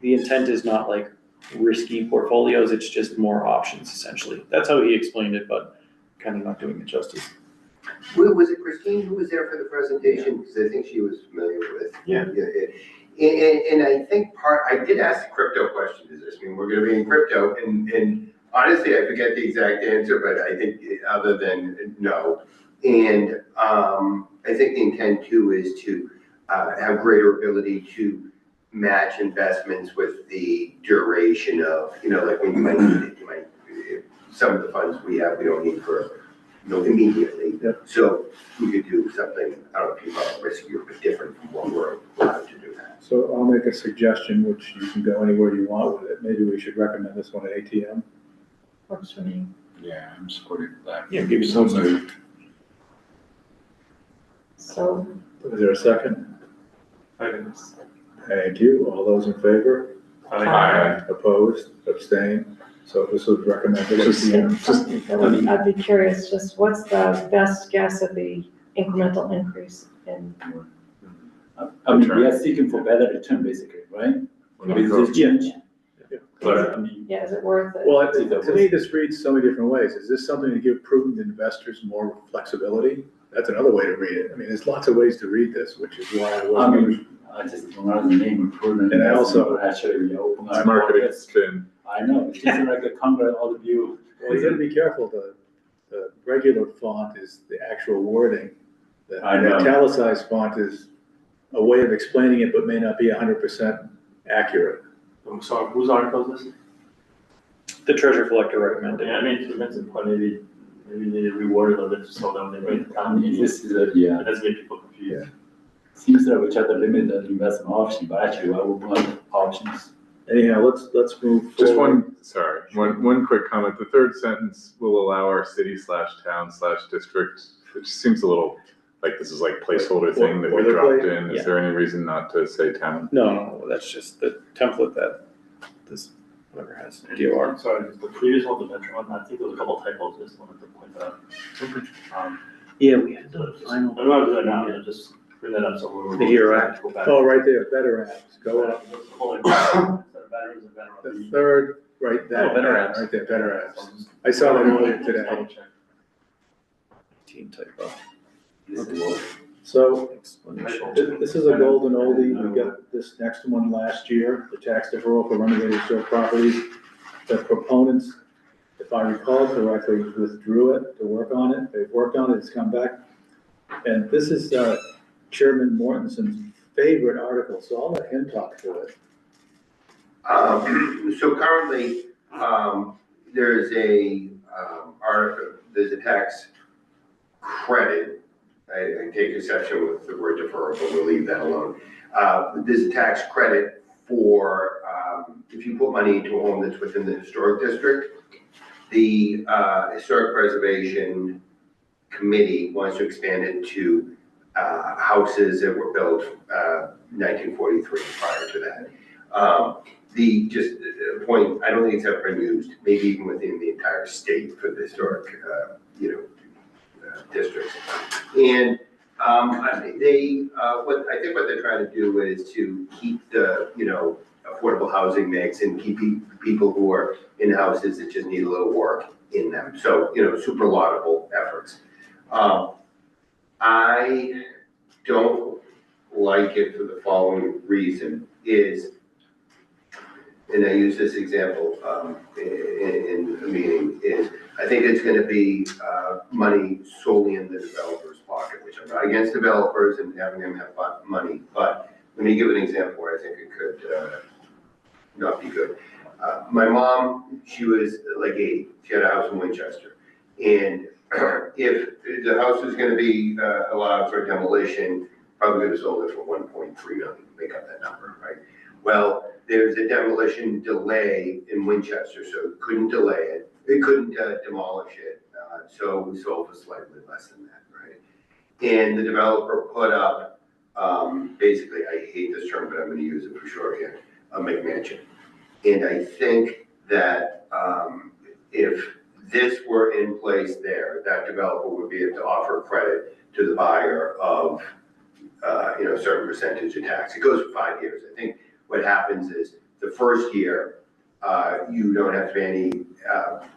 the intent is not like risky portfolios, it's just more options essentially. That's how he explained it, but kind of not doing it justice. Was it Christine who was there for the presentation? Because I think she was familiar with. Yeah. And I think I did ask the crypto question, does this mean we're gonna be in crypto? And honestly, I forget the exact answer, but I think other than no. And I think the intent too is to have greater ability to match investments with the duration of, like when you might need it, some of the funds we have, we don't need for, immediately. Yep. So we could do something, I don't know if you call it riskier, but different from what we're allowed to do that. So I'll make a suggestion, which you can go anywhere you want with it. Maybe we should recommend this one at ATM. works for me. Yeah, I'm supporting that. Yeah, give you So some. moved. So, Is there a second? Thank you. All those in favor? Aye. Opposed? Abstained? So this was recommended at ATM. I'd be curious, just what's the best guess at the incremental increase in? I mean, we are seeking for better return, basically, right? With this change. But, I mean, Yeah, is it worth it? Well, to me, this reads so many different ways. Is this something to give prudent investors more flexibility? That's another way to read it. I mean, there's lots of ways to read this, which is why I wasn't. I just don't know the name of prudent. And I also- Actually, we open. It's marketing spin. I know, it's just like a Congress all the view. Well, you gotta be careful. The regular font is the actual wording. The I know. italicized font is a way of explaining it, but may not be 100% accurate. I'm sorry, whose article is this? The treasurer collector recommended. Yeah, I mean, to mention point, maybe they need to reword it a bit so that when they bring it down, This is yeah. it doesn't make people confused. Seems that we try to limit the investment option, but actually I would want options. Anyhow, let's move Just forward. one quick comment. The third sentence will allow our city/town/district, which seems a little like this is like placeholder thing that we dropped in. Yeah. Is there any reason not to say town? No, that's just the template that this, whatever has, DOR. Sorry, the previous one, the Metro one, I think there was a couple typos, just wanted to point that out. Yeah, we had I the don't final. know, do that now, just bring that up, so we're. The HERO Act. Go back. Oh, right there, better apps. Go up. Instead of batteries and The batteries. third right, that, Oh, Better Apps. right there, Better Apps. I saw that earlier today. Team typo. So Explanation. this is a golden oldie. We got this next one last year, the tax deferral for renovated historic properties. The proponents, if I recall correctly, withdrew it to work on it. They've worked on it, it's come back. And this is Chairman Mortensen's favorite article, so I'll let him talk to it. So currently, there's a tax credit. I take exception with the word deferral, but we'll leave that alone. There's a tax credit for, if you put money into a home that's within the historic district. The Historic Preservation Committee wants to expand it to houses that were built 1943 prior to that. Just a point, I don't think it's ever been used, maybe even within the entire state for the historic, districts. And I think what they're trying to do is to keep the, affordable housing mix and keep people who are in houses that just need a little work in them. So, super laudable efforts. I don't like it for the following reason is, and I use this example in a meeting, is I think it's gonna be money solely in the developer's pocket, which I'm not against developers and having them have money, but let me give an example where I think it could not be good. My mom, she was like 80, she had a house in Winchester, and if the house is gonna be allowed for demolition, probably gonna sold it for 1.3 million, make up that number, right? Well, there's a demolition delay in Winchester, so it couldn't delay it. It couldn't demolish it, so we sold for slightly less than that, right? And the developer put up, basically, I hate this term, but I'm gonna use it for sure here, a McMansion. And I think that if this were in place there, that developer would be able to offer credit to the buyer of, a certain percentage of tax. It goes for 5 years. I think what happens is the first year, you don't have to pay any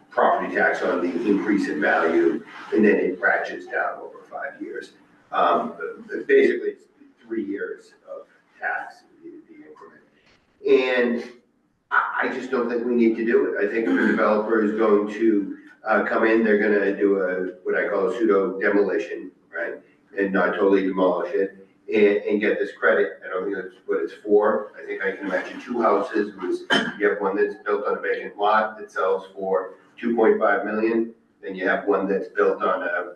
property tax on the increase in value, and then it ratchets down over 5 years. Basically, it's 3 years of tax, the increment. And I just don't think we need to do it. I think if a developer is going to come in, they're gonna do what I call a pseudo demolition, right? And not totally demolish it. And get this credit. I don't think that's what it's for. I think I can imagine 2 houses. You have one that's built on a vacant lot that sells for 2.5 million. Then you have one that's built on a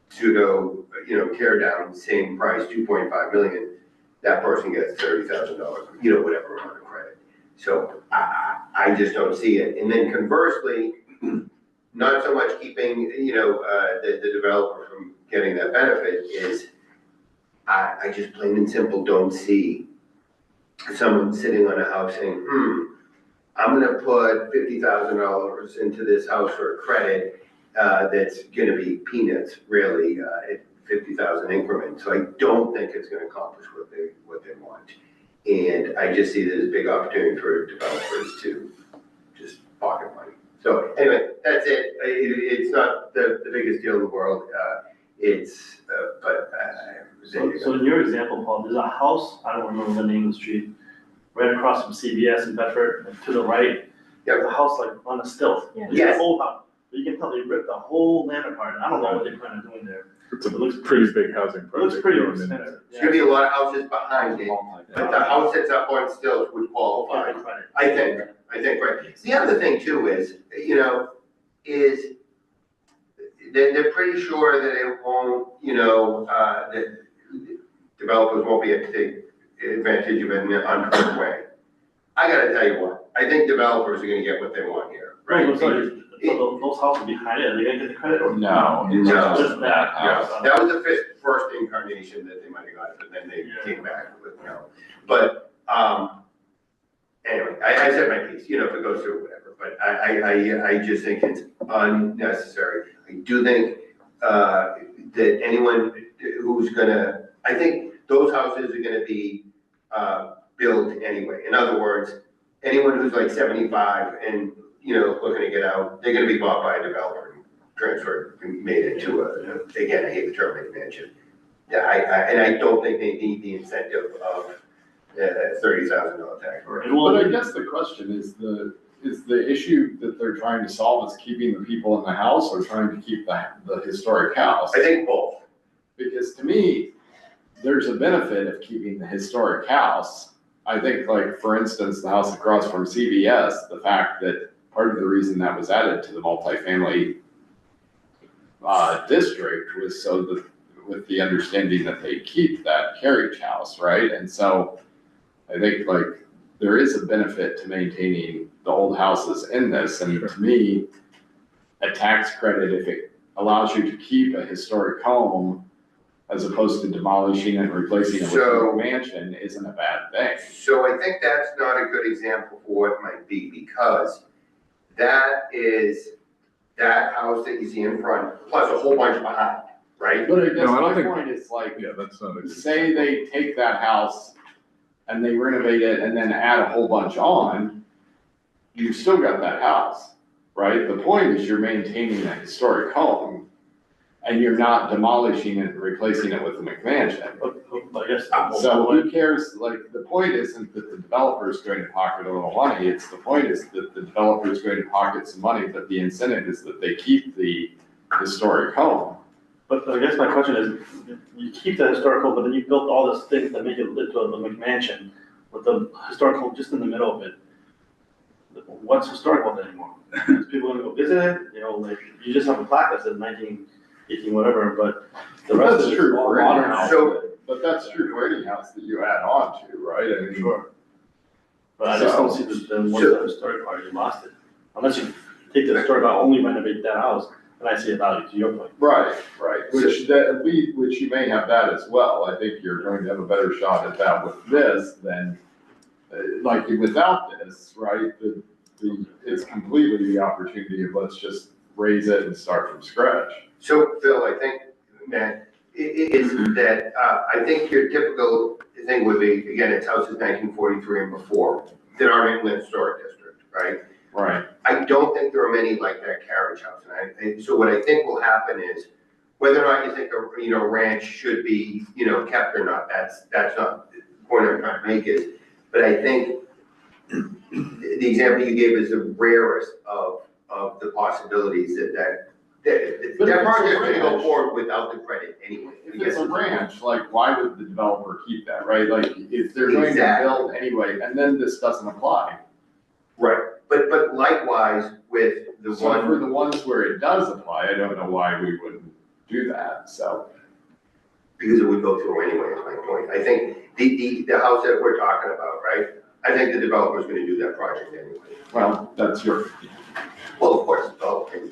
pseudo, tear down, same price, 2.5 million. That person gets $30,000, whatever amount of credit. So I just don't see it. And then conversely, not so much keeping, the developer from getting that benefit is, I just plain and simple don't see someone sitting on a house saying, I'm gonna put $50,000 into this house for a credit that's gonna be peanuts, really, at 50,000 increments. So I don't think it's gonna accomplish what they want. And I just see there's a big opportunity for developers to just pocket money. So anyway, that's it. It's not the biggest deal in the world. So in your example, Paul, there's a house, I don't remember the name of the street, right across from CVS in Bedford, and to the right. There's a house like on a stilt. Yeah. It's an old house. But you can tell they ripped the whole land apart. I don't know what they plan on doing there. It's a It looks pretty big housing It looks project pretty going in expensive. there. There's gonna be a lot of houses behind it, but the house that's up on stilts would qualify. I think, right. The other thing too is, they're pretty sure that it won't, that developers won't be able to take advantage of it in an unfair way. I gotta tell you what, I think developers are gonna get what they want here, right? Right, so those houses behind it, are they gonna get the credit or? No, No. Just that house. That was the first incarnation that they might have got, but then they came back with no. But, anyway, I said my piece, if it goes through, whatever, but I just think it's unnecessary. I do think, that anyone who's gonna, I think those houses are gonna be, built anyway. In other words, anyone who's like 75 and looking to get out, they're gonna be bought by a developer and transferred, and made into again, I hate the term mansion. Yeah, and I don't think they need the incentive of $30,000 tax. But I guess the question is the issue that they're trying to solve is keeping the people in the house or trying to keep the historic house? I think both. Because to me, there's a benefit of keeping the historic house. I think, like, for instance, the house across from CVS, the fact that part of the reason that was added to the multifamily district was so that, with the understanding that they keep that carriage house, right? And so I think, like, there is a benefit to maintaining the old houses in this, and to me, a tax credit, if it allows you to keep a historic home as opposed to demolishing it and replacing it with a mansion, isn't a bad thing. So I think that's not a good example for what it might be, because that is that house that you see in front, plus a whole bunch behind, right? But I guess No, I don't my think- point is, like, Yeah, that's not a good. say they take that house and they renovate it and then add a whole bunch on, you've still got that house, right? The point is you're maintaining a historic home and you're not demolishing it and replacing it with a McMansion. I guess. So who cares, like, the point isn't that the developer is going to pocket a little money, it's the point is that the developer is going to pocket some money, but the incentive is that they keep the historic home. But I guess my question is, you keep the historical, but then you built all this things that make it into a McMansion with the historical just in the middle of it. What's historical anymore? Is people gonna go visit it? Like, you just have a plaque that says 1918 whatever, but the rest That's of true it's all for any modern. house, So- but that's true for any house that you add on to, right? I mean, Sure. But I just don't see what's the historic part, you lost it. Unless you take the historic out, only renovate that house, and I see a value to your point. right, which you may have that as well. I think you're going to have a better shot at that with this than, like, without this, right? It's completely the opportunity of let's just raise it and start from scratch. So, Phil, I think, Matt, is that, I think your typical thing would be, again, it's houses 1943 and before, that aren't in the historic district, right? Right. I don't think there are many like that carriage house, and so what I think will happen is, whether or not you think a ranch should be, kept or not, that's not the point I'm trying to make is, but I think the example you gave is the rarest of the possibilities that project's gonna go forward without the credit anyway. If it's a ranch, like, why would the developer keep that, right? Like, if they're going to Exactly. build anyway, and then this doesn't apply. Right, but likewise with the So for one, the ones where it does apply, I don't know why we wouldn't do that, so. because it would go through anyway, is my point. I think the house that we're talking about, right? I think the developer's gonna do that project anyway. Well, that's your, Well, of course, developing.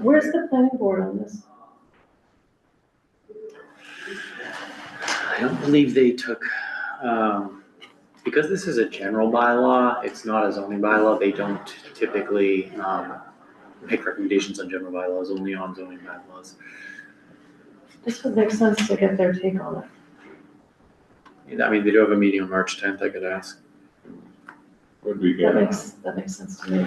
Where's the planning board on this? I don't believe they took, because this is a general bylaw, it's not a zoning bylaw, they don't typically, make recommendations on general bylaws, only on zoning bylaws. This would make sense to get their take on it. I mean, they do have a meeting on March 10th, I could ask. Would be That good. makes sense to me.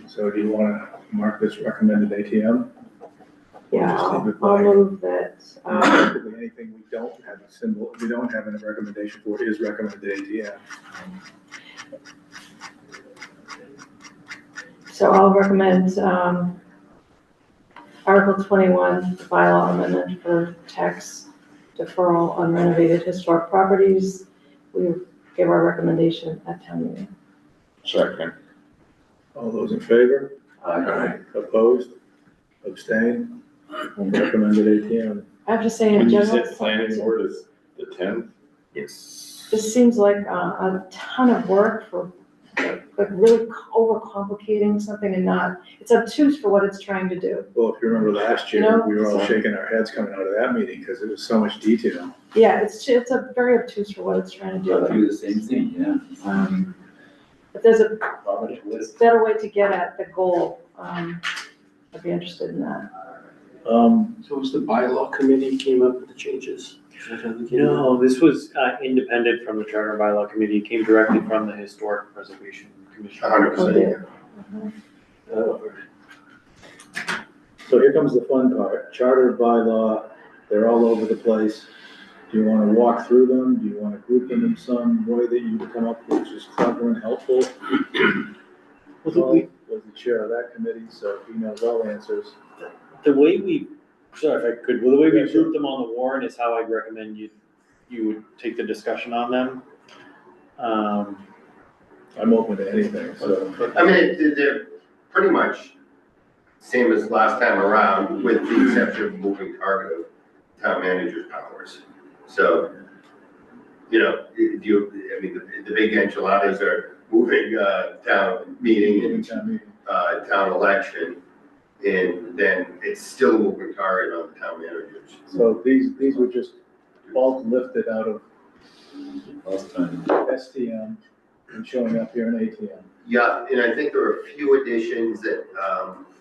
So do you want to mark this recommended ATM? Yeah, Just leave I'll it blank. move that, Basically, anything we don't have a symbol, we don't have a recommendation for is recommended ATM. so I'll recommend, Article 21, the bylaw amendment for tax deferral on renovated historic properties. We give our recommendation at town meeting. second. All those in favor? Opposed? Abstained? Recommended ATM. I have to say in When you general. said planning board is the 10th? Yes. This seems like a ton of work for, like really overcomplicating something and not, it's obtuse for what it's trying to do. Well, if you remember last year, No, we were all so- shaking our heads coming out of that meeting because it was so much detail. Yeah, it's a very obtuse for what it's trying to I'll do. do the same thing, yeah. But there's a Probably list. better way to get at the goal. I'd be interested in that. So was the bylaw committee came up with the changes? No, this was independent from the Charter and Bylaw Committee, it came directly from the Historic Preservation Commission. 100%. So here comes the fun part, charter, bylaw, they're all over the place. Do you wanna walk through them? Do you wanna group them in some way that you come up with, which is clever and helpful? Paul was the chair of that committee, so he knows all answers. The way we, sorry if I could, well, the way we Yeah, sure. group them on the warrant is how I'd recommend you would take the discussion on them. I'm open to anything, so. I mean, they're pretty much same as last time around, with the exception of moving target of town manager's powers. So, you know, the big enchiladas are moving, town meeting and, town election. And then it's still a moving target on the town managers. So these were just bulk lifted out of Last time. STM and showing up here in ATM. Yeah, and I think there are a few additions that,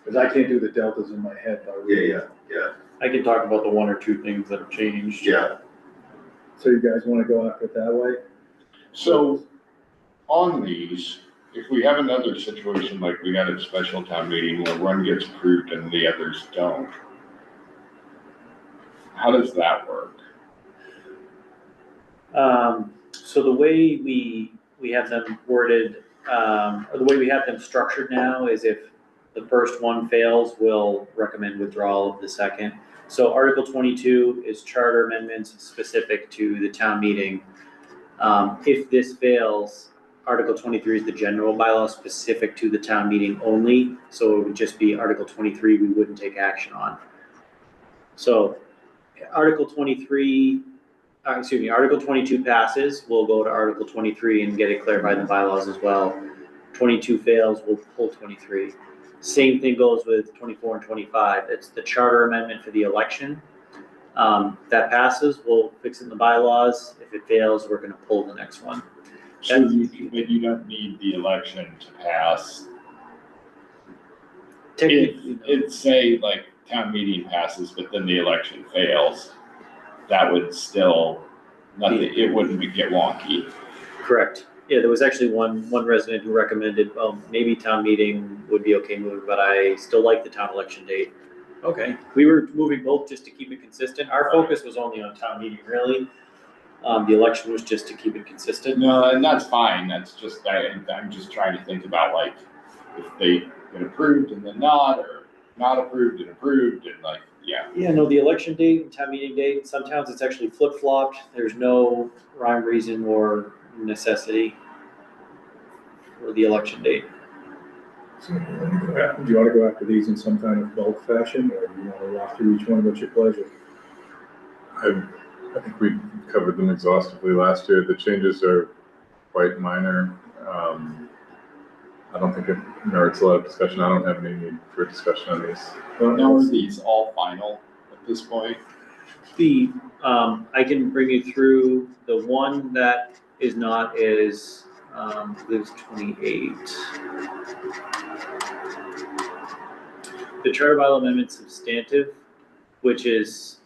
Because I can't do the deltas in my head. by reading. yeah. I can talk about the one or two things that have changed. Yeah. So you guys want to go after it that way? So on these, if we have another situation like we had at special town meeting where one gets approved and the others don't, how does that work? So the way we have them worded, or the way we have them structured now is if the first one fails, we'll recommend withdrawal of the second. So Article 22 is charter amendments specific to the town meeting. If this fails, Article 23 is the general bylaw specific to the town meeting only. So it would just be Article 23 we wouldn't take action on. So Article 23, Article 22 passes, we'll go to Article 23 and get it cleared by the bylaws as well. 22 fails, we'll pull 23. Same thing goes with 24 and 25. It's the charter amendment for the election. That passes, we'll fix it in the bylaws. If it fails, we're gonna pull the next one. So but you don't need the election to pass. Technically, If say like town meeting passes, but then the election fails, that would still, it wouldn't get wonky. correct. Yeah, there was actually one resident who recommended, well, maybe town meeting would be okay moving, but I still like the town election date. Okay, we were moving both just to keep it consistent. Our focus was only on town meeting, really. The election was just to keep it consistent. No, and that's fine, that's just, I'm just trying to think about like, if they get approved and then not, or not approved and approved, and like, yeah. Yeah, no, the election date and town meeting date, in some towns it's actually flip-flopped. There's no rhyme, reason, or necessity for the election date. So do you want to go after these in some kind of bulk fashion, or do you want to walk through each one? What's your pleasure? I think we covered them exhaustively last year. The changes are quite minor. I don't think it merits a lot of discussion. I don't have any need for discussion on these. Now, are these all final at this point? I can bring you through the one that is not is, lives 28. The charter bylaw amendment substantive, which is,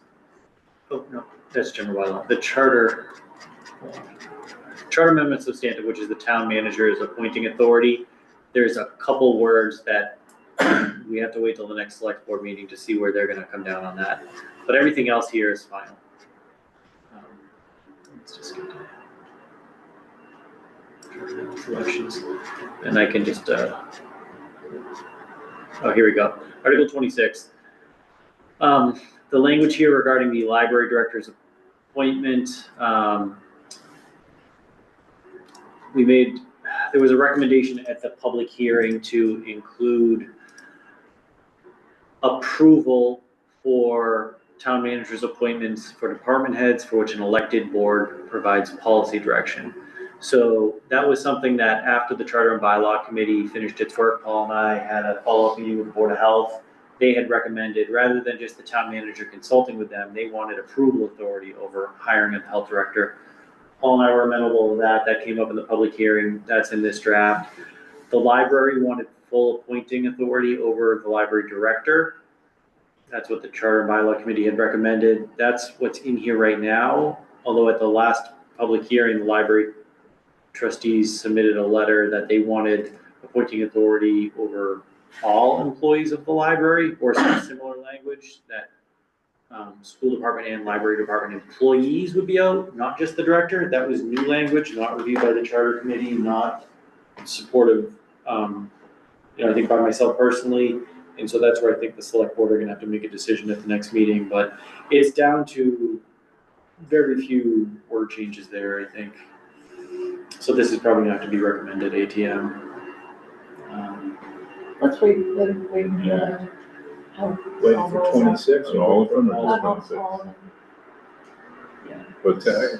oh, no, that's general bylaw. The charter amendment substantive, which is the town manager's appointing authority. There's a couple words that we have to wait till the next select board meeting to see where they're gonna come down on that. But everything else here is final. Let's just get to elections. And I can just, oh, here we go. Article 26. The language here regarding the library director's appointment, there was a recommendation at the public hearing to include approval for town manager's appointments for department heads for which an elected board provides policy direction. So that was something that after the Charter and Bylaw Committee finished its work, Paul and I had a follow-up meeting with the Board of Health. They had recommended, rather than just the town manager consulting with them, they wanted approval authority over hiring a health director. Paul and I were amenable to that. That came up in the public hearing. That's in this draft. The library wanted full appointing authority over the library director. That's what the charter and bylaw committee had recommended. That's what's in here right now. Although at the last public hearing, the library trustees submitted a letter that they wanted appointing authority over all employees of the library, or some similar language that school department and library department employees would be out, not just the director. That was new language, not reviewed by the charter committee, not supportive, I think by myself personally. And so that's where I think the select board are gonna have to make a decision at the next meeting, but it's down to very few word changes there, I think. So this is probably gonna have to be recommended ATM. Let's wait and hear how. Waiting for 26? And all of them or Not just all 26? of them. But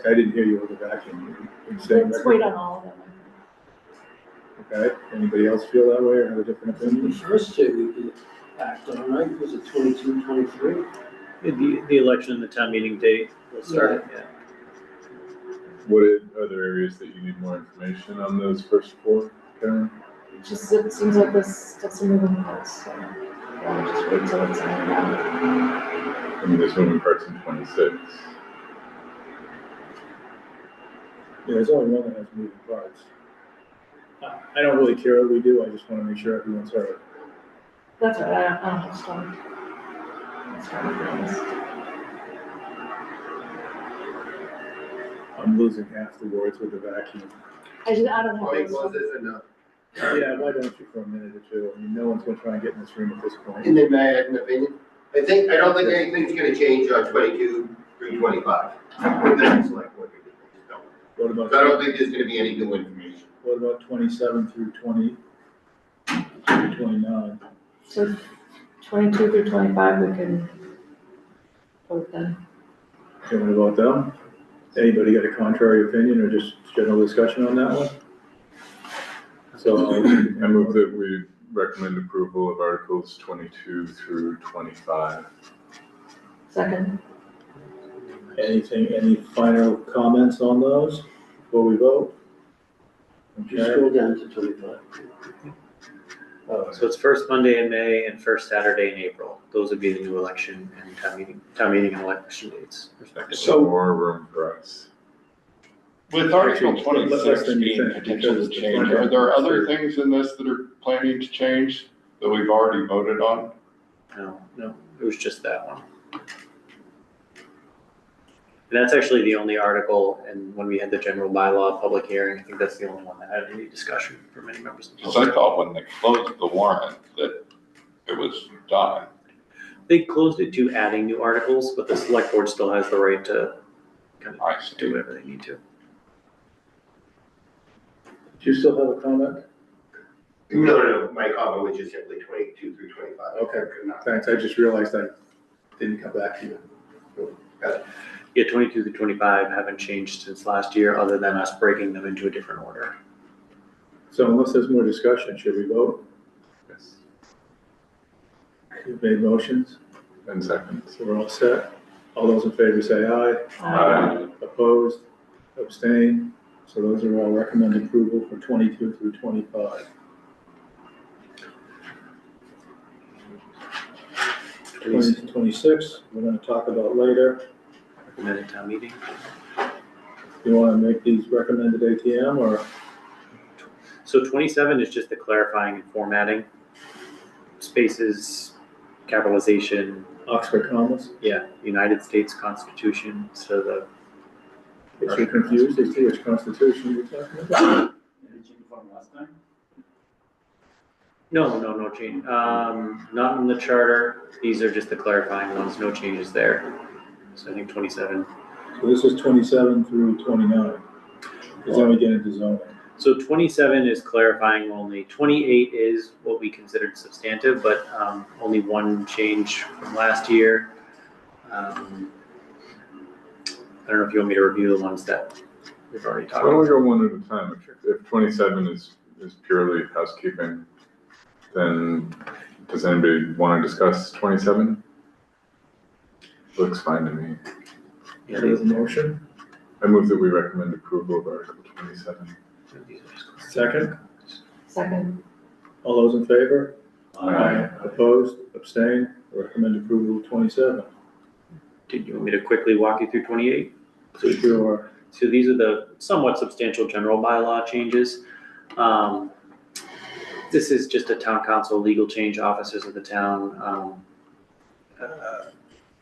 I didn't hear you with the vacuum. You saying Let's wait on all of them. Okay, anybody else feel that way or have a different The opinion? first two we could act on, right? Was it 22, 23? The election and the town meeting date will start, yeah. what other areas that you need more information on those first four, Karen? It seems like this, got some moving parts, so I'll just wait till it's ironed out. I mean, there's moving parts in 26. Yeah, there's only one that has moving parts. I don't really care what we do, I just wanna make sure everyone's heard. That's all right, I don't have storm. I'm losing half the words with the vacuum. I don't have Wait, those. was this enough? Yeah, why don't you for a minute or two? I mean, no one's gonna try and get in this room at this point. And then may I add an opinion? I don't think anything's gonna change on 22 through 25. With the next select board meeting. No. What So I about, don't think there's gonna be any new information. what about 27 through 29? So 22 through 25, we can vote then. And what about them? Anybody got a contrary opinion or just general discussion on that one? So, I move that we recommend approval of Articles 22 through 25. Second, any final comments on those before we vote? Just Okay, scroll down to 25. So it's first Monday in May and first Saturday in April. Those would be the new election and town meeting and election dates respectively. So- More room for us. With Article Actually, less 26 than you being think, potential because to the change, front are end there is other there. things in this that are planning to change that we've already voted on? No, it was just that one. And that's actually the only article, and when we had the general bylaw public hearing, I think that's the only one that had any discussion for many members of the Because I public. thought when they closed the warrant that it was done. They closed it to adding new articles, but the select board still has the right to kind of I do see. whatever they need to. Do you still have a comment? No, my comment was just simply 22 through 25. Okay, thanks, I just realized I didn't come back to you. Yeah, 22 to 25 haven't changed since last year, other than us breaking them into a different order. So unless there's more discussion, should we vote? Yes. You've made motions, And seconds. so we're all set. All those in favor say aye. Aye. Opposed, abstain. So those are all recommended approval for 22 through 25. 20 to 26, we're gonna talk about later. Recommended town meeting. You wanna make these recommended ATM or? So 27 is just the clarifying and formatting. Spaces, capitalization, Oxford commas? yeah, United States Constitution, so the, If you're confused as to which constitution you're talking about. Any change from last time? no change. Not in the charter, these are just the clarifying ones, no changes there. So I think 27. So this is 27 through 29, because then we get into zoning. So 27 is clarifying only, 28 is what we considered substantive, but only one change from last year. I don't know if you want me to review the ones that we've already talked Why don't we about. go one at a time? If 27 is purely housekeeping, then does anybody want to discuss 27? Looks fine to me. Yeah, There's these- a motion. I move that we recommend approval of Article 27. these are just- Second, second, all those in favor? Aye. Opposed, abstained, Recommend approval 27. Did you want me to quickly walk you through 28? Sure. So these are the somewhat substantial general bylaw changes. This is just a town council legal change, officers of the town,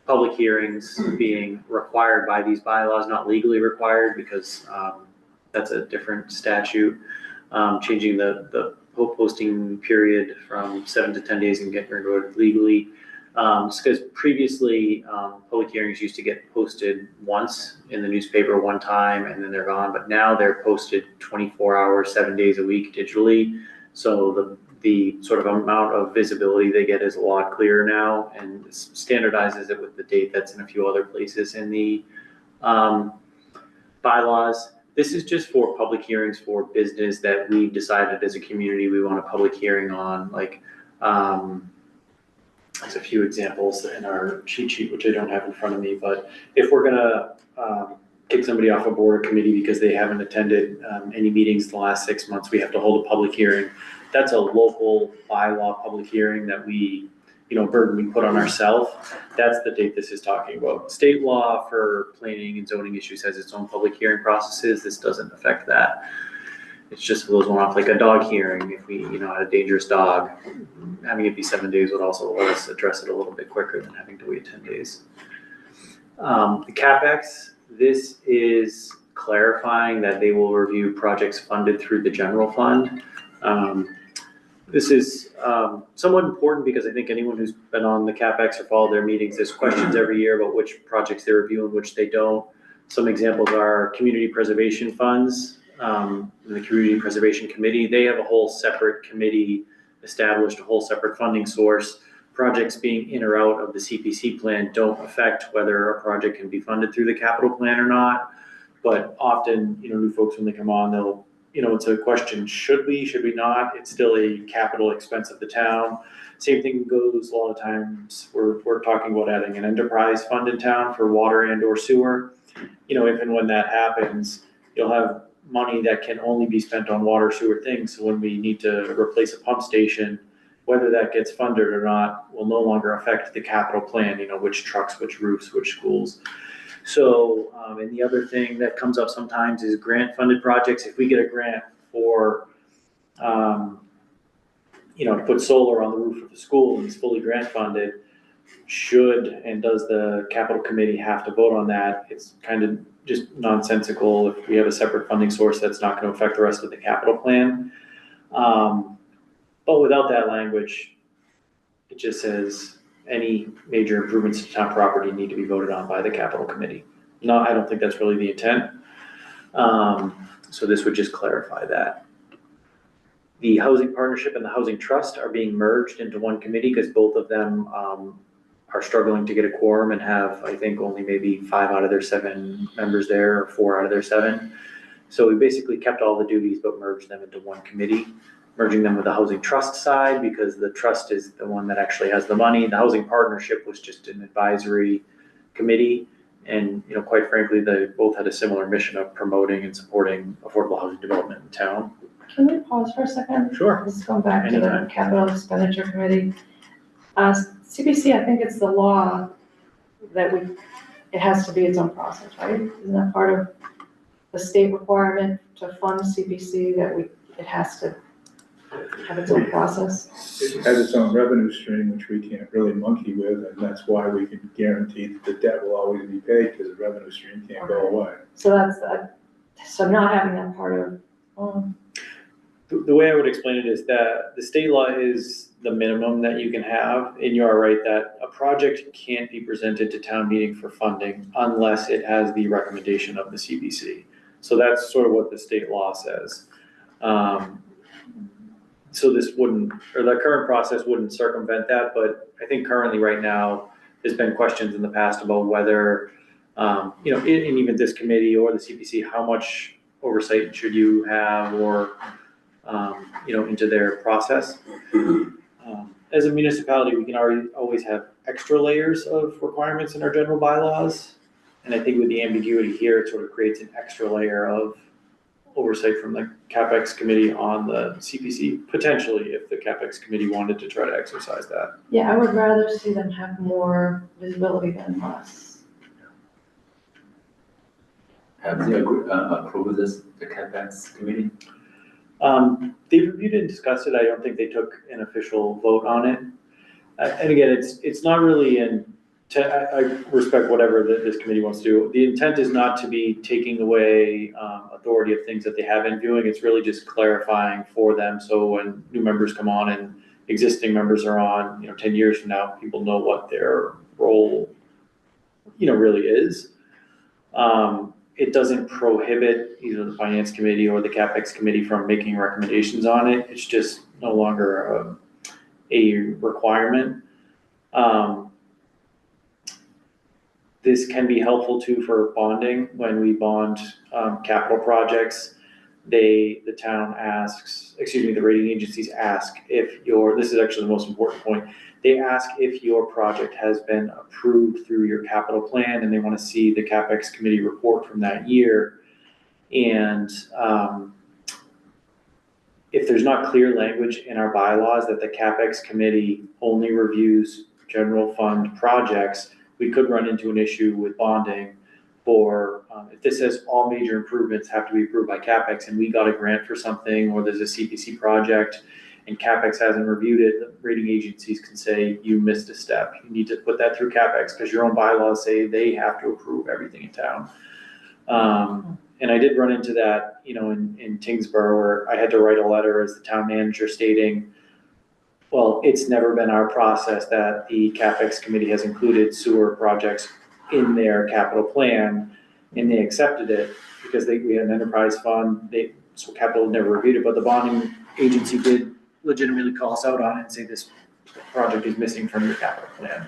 public hearings being required by these bylaws, not legally required because that's a different statute. Changing the posting period from 7 to 10 days and getting rid of it legally. Because previously, public hearings used to get posted once in the newspaper one time and then they're gone, but now they're posted 24 hours, 7 days a week digitally. So the sort of amount of visibility they get is a lot clearer now and standardizes it with the date that's in a few other places in the bylaws. This is just for public hearings for business that we decided as a community we want a public hearing on, like there's a few examples in our cheat sheet, which I don't have in front of me, but if we're gonna kick somebody off a board or committee because they haven't attended any meetings in the last 6 months, we have to hold a public hearing. That's a local bylaw public hearing that we, burden we put on ourselves. That's the date this is talking about. State law for planning and zoning issues has its own public hearing processes. This doesn't affect that. It's just for those one-off, like a dog hearing, if we, had a dangerous dog, having it be 7 days would also let us address it a little bit quicker than having to wait 10 days. The CapEx, this is clarifying that they will review projects funded through the general fund. This is somewhat important because I think anyone who's been on the CapEx or followed their meetings, there's questions every year about which projects they review and which they don't. Some examples are community preservation funds. The Community Preservation Committee, they have a whole separate committee established, a whole separate funding source. Projects being in or out of the CPC plan don't affect whether a project can be funded through the capital plan or not. But often, new folks, when they come on, they'll, it's a question, should we not? It's still a capital expense of the town. Same thing goes a lot of times, we're talking about adding an enterprise fund in town for water and or sewer. If and when that happens, you'll have money that can only be spent on water sewer things. So when we need to replace a pump station, whether that gets funded or not will no longer affect the capital plan, which trucks, which roofs, which schools. So, and the other thing that comes up sometimes is grant funded projects. If we get a grant for, to put solar on the roof of the school and it's fully grant funded, should and does the capital committee have to vote on that? It's kind of just nonsensical if we have a separate funding source that's not going to affect the rest of the capital plan. But without that language, it just says any major improvements to town property need to be voted on by the capital committee. No, I don't think that's really the intent. So this would just clarify that. The housing partnership and the housing trust are being merged into one committee because both of them are struggling to get a quorum and have, I think, only maybe 5 out of their 7 members there, or 4 out of their 7. So we basically kept all the duties but merged them into one committee, merging them with the housing trust side because the trust is the one that actually has the money. The housing partnership was just an advisory committee. And, quite frankly, they both had a similar mission of promoting and supporting affordable housing development in town. Can we pause for a second? Sure. Let's go back to Anytime. the capital expenditure committee. CPC, I think it's the law that it has to be its own process, right? Isn't that part of the state requirement to fund CPC that it has to have its own process? It has its own revenue stream, which we can't really monkey with, and that's why we can guarantee that the debt will always be paid, because the revenue stream can't go away. So so not having that part of, The way I would explain it is that the state law is the minimum that you can have, and you are right that a project can't be presented to town meeting for funding unless it has the recommendation of the CPC. So that's sort of what the state law says. So this wouldn't, or the current process wouldn't circumvent that, but I think currently right now, there's been questions in the past about whether, and even this committee or the CPC, how much oversight should you have or, into their process. As a municipality, we can always have extra layers of requirements in our general bylaws. And I think with the ambiguity here, it sort of creates an extra layer of oversight from the CapEx committee on the CPC, potentially, if the CapEx committee wanted to try to exercise that. Yeah, I would rather see them have more visibility than less. Have they approved this, the CapEx committee? They've reviewed it and discussed it. I don't think they took an official vote on it. And again, it's not really I respect whatever this committee wants to do. The intent is not to be taking away authority of things that they have been doing. It's really just clarifying for them. So when new members come on and existing members are on, 10 years from now, people know what their role, really is. It doesn't prohibit either the finance committee or the CapEx committee from making recommendations on it. It's just no longer a requirement. This can be helpful too for bonding. When we bond capital projects, the rating agencies ask if this is actually the most important point. They ask if your project has been approved through your capital plan, and they want to see the CapEx committee report from that year. And if there's not clear language in our bylaws that the CapEx committee only reviews general fund projects, we could run into an issue with bonding for, if this says all major improvements have to be approved by CapEx and we got a grant for something, or there's a CPC project and CapEx hasn't reviewed it, the rating agencies can say, you missed a step. You need to put that through CapEx because your own bylaws say they have to approve everything in town. And I did run into that, in Tingsboro, where I had to write a letter as the town manager stating, well, it's never been our process that the CapEx committee has included sewer projects in their capital plan, and they accepted it because we had an enterprise fund. So capital never reviewed it, but the bonding agency did legitimately call us out on it and say this project is missing from your capital plan.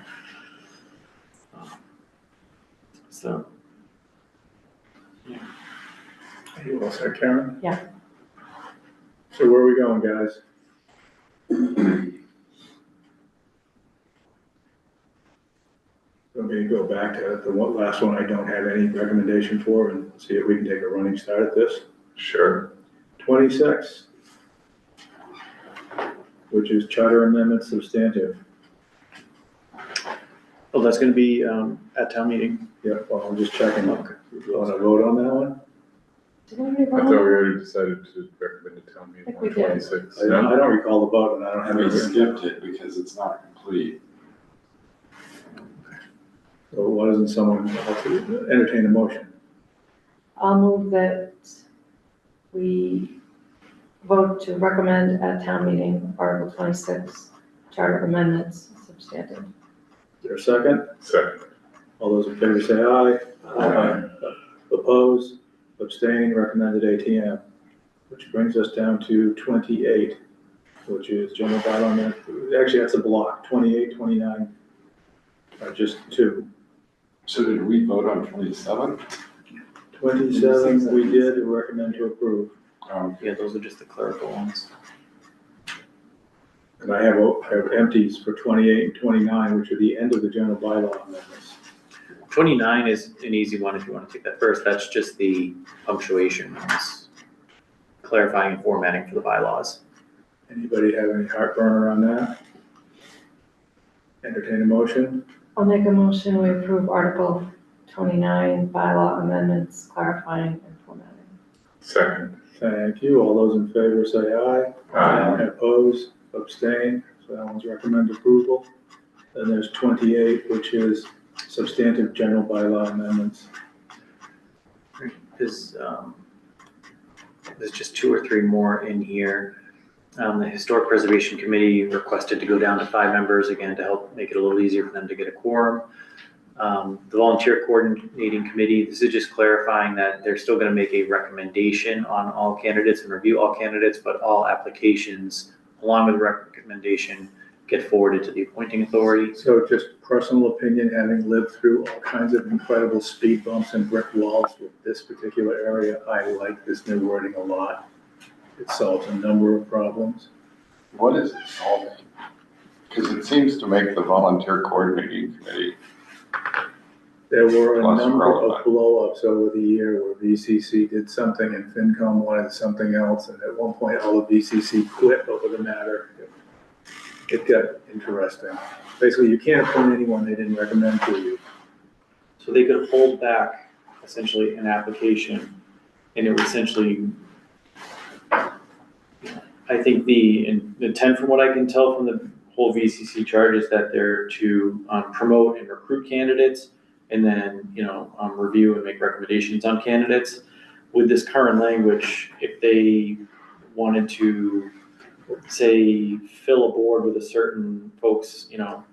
So, yeah. You all set, Karen? Yeah. So where are we going, guys? Let me go back to the last one I don't have any recommendation for, and see if we can take a running start at this. Sure. 26, which is charter amendment substantive. Oh, that's gonna be at town meeting. Yep, well, I'm just checking. Okay. You want to vote on that one? Didn't we I vote thought we on already decided to recommend a town meeting think we on did. 26. I don't recall the vote, and I don't have We it written. skipped it because it's not complete. So why doesn't someone entertain a motion? I'll move that we vote to recommend at town meeting Article 26, charter amendments substantive. Is there a second? Second. All those in favor say aye. Aye. Opposed, abstained, recommended ATM. Which brings us down to 28, which is general bylaw amendment. Actually, that's a block, 28, 29, just two. So did we vote on 27? 27, we did recommend to approve. Yeah, those are just the clerical ones. And I have empties for 28 and 29, which are the end of the general bylaw amendments. 29 is an easy one if you want to take that first. That's just the punctuation ones, clarifying and formatting for the bylaws. Anybody have any heartburn around that? Entertain a motion? I'll make a motion, we approve Article 29, bylaw amendments clarifying and formatting. Second. Thank you. All those in favor say aye. Aye. Opposed, abstained, so that one's recommended approval. Then there's 28, which is substantive general bylaw amendments. There's just 2 or 3 more in here. The Historic Preservation Committee requested to go down to 5 members, again, to help make it a little easier for them to get a quorum. The Volunteer Coordinating Committee, this is just clarifying that they're still gonna make a recommendation on all candidates and review all candidates, but all applications, along with the recommendation, get forwarded to the appointing authority. So just personal opinion, having lived through all kinds of incredible speed bumps and brick walls with this particular area, I like this new wording a lot. It solves a number of problems. What is it solving? Because it seems to make the volunteer coordinating committee There were a Plus number relevant. of blow-ups over the year where VCC did something and FinCom wanted something else, and at one point, all of VCC quit over the matter. It got interesting. Basically, you can't appoint anyone they didn't recommend to you. So they could hold back essentially an application, and it would essentially, I think the intent from what I can tell from the whole VCC charge is that they're to promote and recruit candidates, and then, review and make recommendations on candidates. With this current language, if they wanted to, say, fill a board with a certain folks,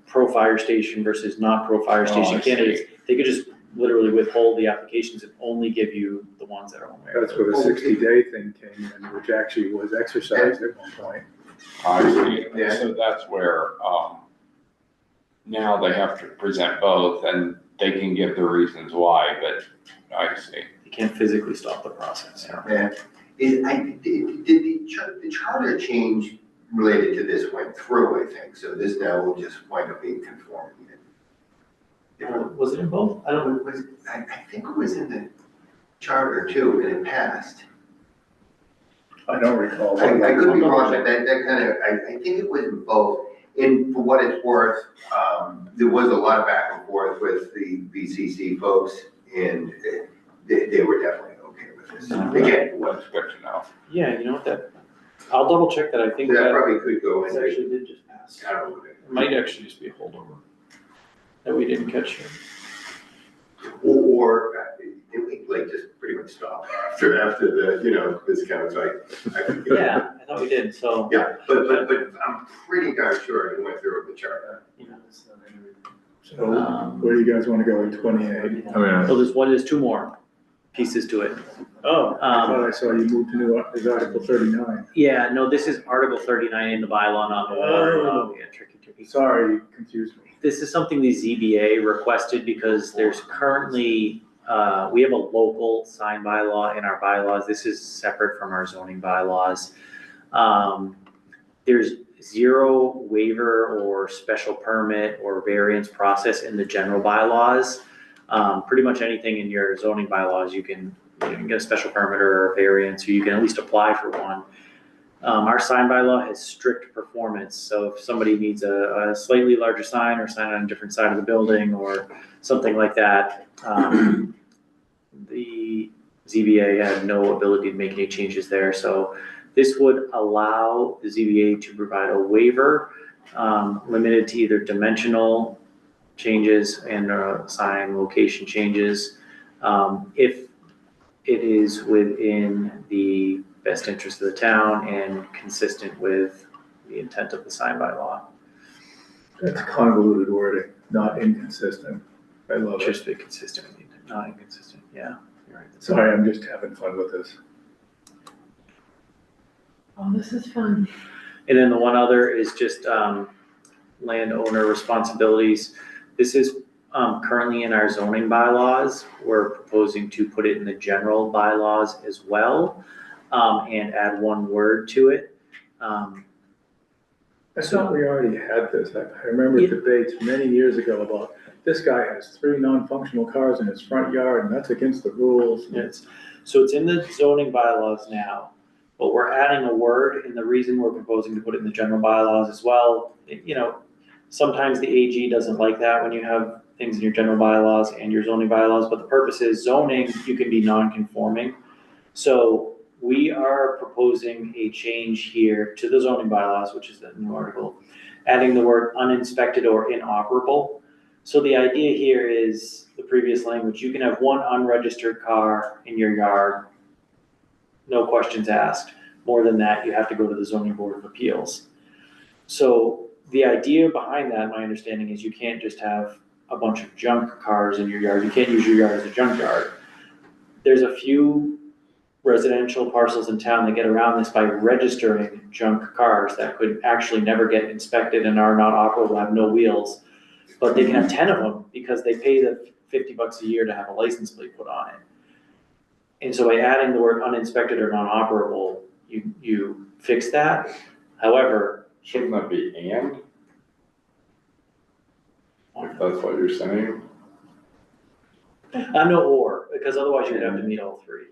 pro fire station versus not pro fire station I see. candidates, they could just literally withhold the applications and only give you the ones that are on there. That's where the 60-day thing came in, which actually was exercised at one point. I see, so that's where, now they have to present both, and they can give the reasons why, but I see. You can't physically stop the process. Yeah. Did the charter change related to this went through, I think, so this now will just wind up being conforming. Was it in both? I don't. I think it was in the charter too, and it passed. I don't recall. I could be wrong, but that kind of, I think it was in both. And for what it's worth, there was a lot of back and forth with the VCC folks, and they were definitely okay with this. Again, That's good to know. Yeah, you know what, I'll double check that. I think that that probably could go this in. actually did just pass. I don't know. It might actually just be a holdover that we didn't catch here. Or like just pretty much stop after the, this kind of like. Yeah, I thought we did, so. Yeah, but I'm pretty darn sure it went through with the charter. So where do you guys want to go in 28? Oh, there's two more pieces to it. Oh, I thought I saw you moved to new, is Article 39. Yeah, no, this is Article 39 in the bylaw, not the Oh. yeah, tricky. Sorry, you confused me. This is something the ZBA requested because there's currently, we have a local sign bylaw in our bylaws. This is separate from our zoning bylaws. There's zero waiver or special permit or variance process in the general bylaws. Pretty much anything in your zoning bylaws, you can get a special permit or a variance, or you can at least apply for one. Our sign bylaw has strict performance, so if somebody needs a slightly larger sign or sign on a different side of the building or something like that, the ZBA had no ability to make any changes there. So this would allow the ZBA to provide a waiver limited to either dimensional changes and sign location changes if it is within the best interest of the town and consistent with the intent of the sign bylaw. That's convoluted wording, not inconsistent. I love it. Just be consistent with the intent, not inconsistent, yeah. You're right. Sorry, I'm just having fun with this. Oh, this is fun. And then the one other is just landowner responsibilities. This is currently in our zoning bylaws. We're proposing to put it in the general bylaws as well, and add one word to it. I thought we already had this. I remember debates many years ago about this guy has 3 non-functional cars in his front yard and that's against the rules. So it's in the zoning bylaws now, but we're adding a word, and the reason we're proposing to put it in the general bylaws as well, sometimes the AG doesn't like that when you have things in your general bylaws and your zoning bylaws, but the purpose is zoning, you can be non-conforming. So we are proposing a change here to the zoning bylaws, which is the new article, adding the word uninspected or inoperable. So the idea here is the previous language, you can have one unregistered car in your yard, no questions asked. More than that, you have to go to the zoning board of appeals. So the idea behind that, my understanding, is you can't just have a bunch of junk cars in your yard. You can't use your yard as a junkyard. There's a few residential parcels in town that get around this by registering junk cars that could actually never get inspected and are not operable, have no wheels. But they can have 10 of them because they pay the $50 a year to have a license plate put on it. And so by adding the word uninspected or non-operable, you fix that. However, Shouldn't that be and? If that's what you're saying? No, or, because otherwise you would have to meet all three.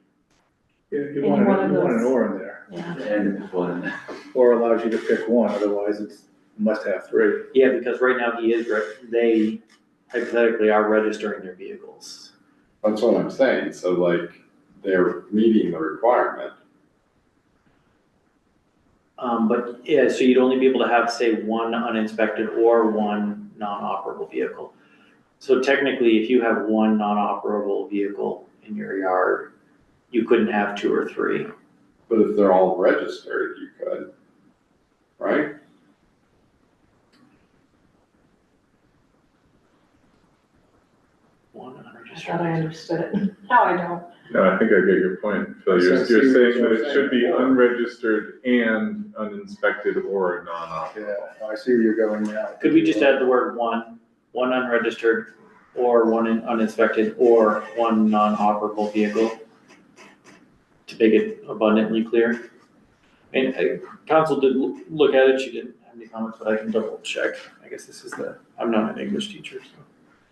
You Any want one of an those. or in there, Yeah. And one, or allows you to pick one, otherwise it's, must have three. Yeah, because right now they hypothetically are registering their vehicles. That's what I'm saying, so like, they're meeting the requirement. But yeah, so you'd only be able to have, say, one uninspected or one non-operable vehicle. So technically, if you have one non-operable vehicle in your yard, you couldn't have two or three. But if they're all registered, you could, right? One I unregistered. thought I understood it. Now I don't. No, I think I get your point, Phil. You're So saying that you're it should be saying or. unregistered and uninspected or non-operable. Yeah, I see where you're going now. Could we just add the word one unregistered, or one uninspected, or one non-operable vehicle? To make it abundantly clear. And council did look at it, she didn't have any comments, but I can double check. I guess this is I'm not an English teacher, so.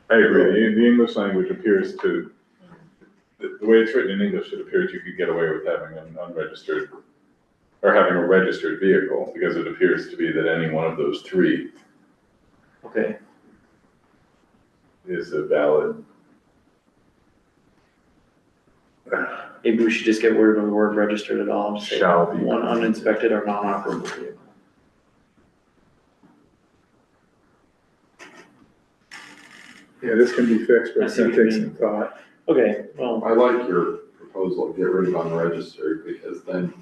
I agree, the English language appears to, the way it's written in English, it appears you could get away with having an unregistered, or having a registered vehicle, because it appears to be that any one of those three Okay, is a valid. maybe we should just get rid of the word registered at all, and just say Shall be. one uninspected or non-operable vehicle. Yeah, this can be fixed, but I it's see gonna what you take mean. some thought. Okay, well, I like your proposal, get rid of unregistered, because then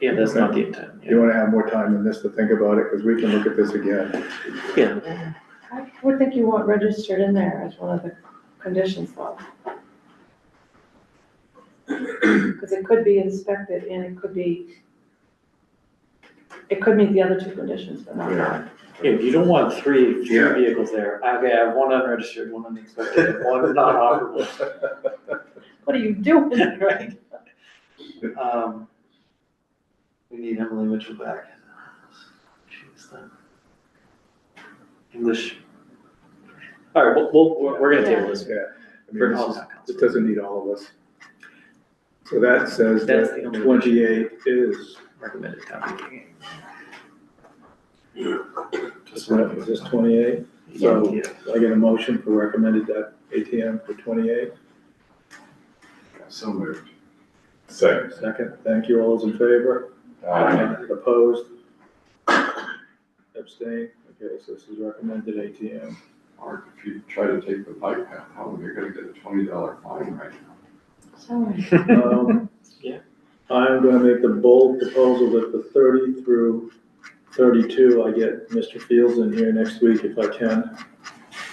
yeah, that's not the intent, You yeah. wanna have more time than this to think about it, because we can look at this again. Yeah, I would think you want registered in there as one of the conditions though. Because it could be inspected and it could meet the other two conditions, but not that. yeah, you don't want three Yeah. vehicles there. Okay, I have one unregistered, one uninspected, and one non-operable. What are you doing? Right? We need Emily Mitchell back. She's the English. All right, we're gonna table this. Yeah, I mean, For this all is, town this council. doesn't need all of us. So that says That's the that only 28 is, Recommended town meeting. is this 28? So I get a motion for recommended ATM for 28. so moved. Second. Second, thank you, all those in favor? Opposed? Abstain? Okay, so this is recommended ATM. Mark, if you try to take the bike path home, you're gonna get a $20 fine right now. Sorry. Yeah. I'm gonna make the bold proposal that for 30 through 32, I get Mr. Fields in here next week if I can,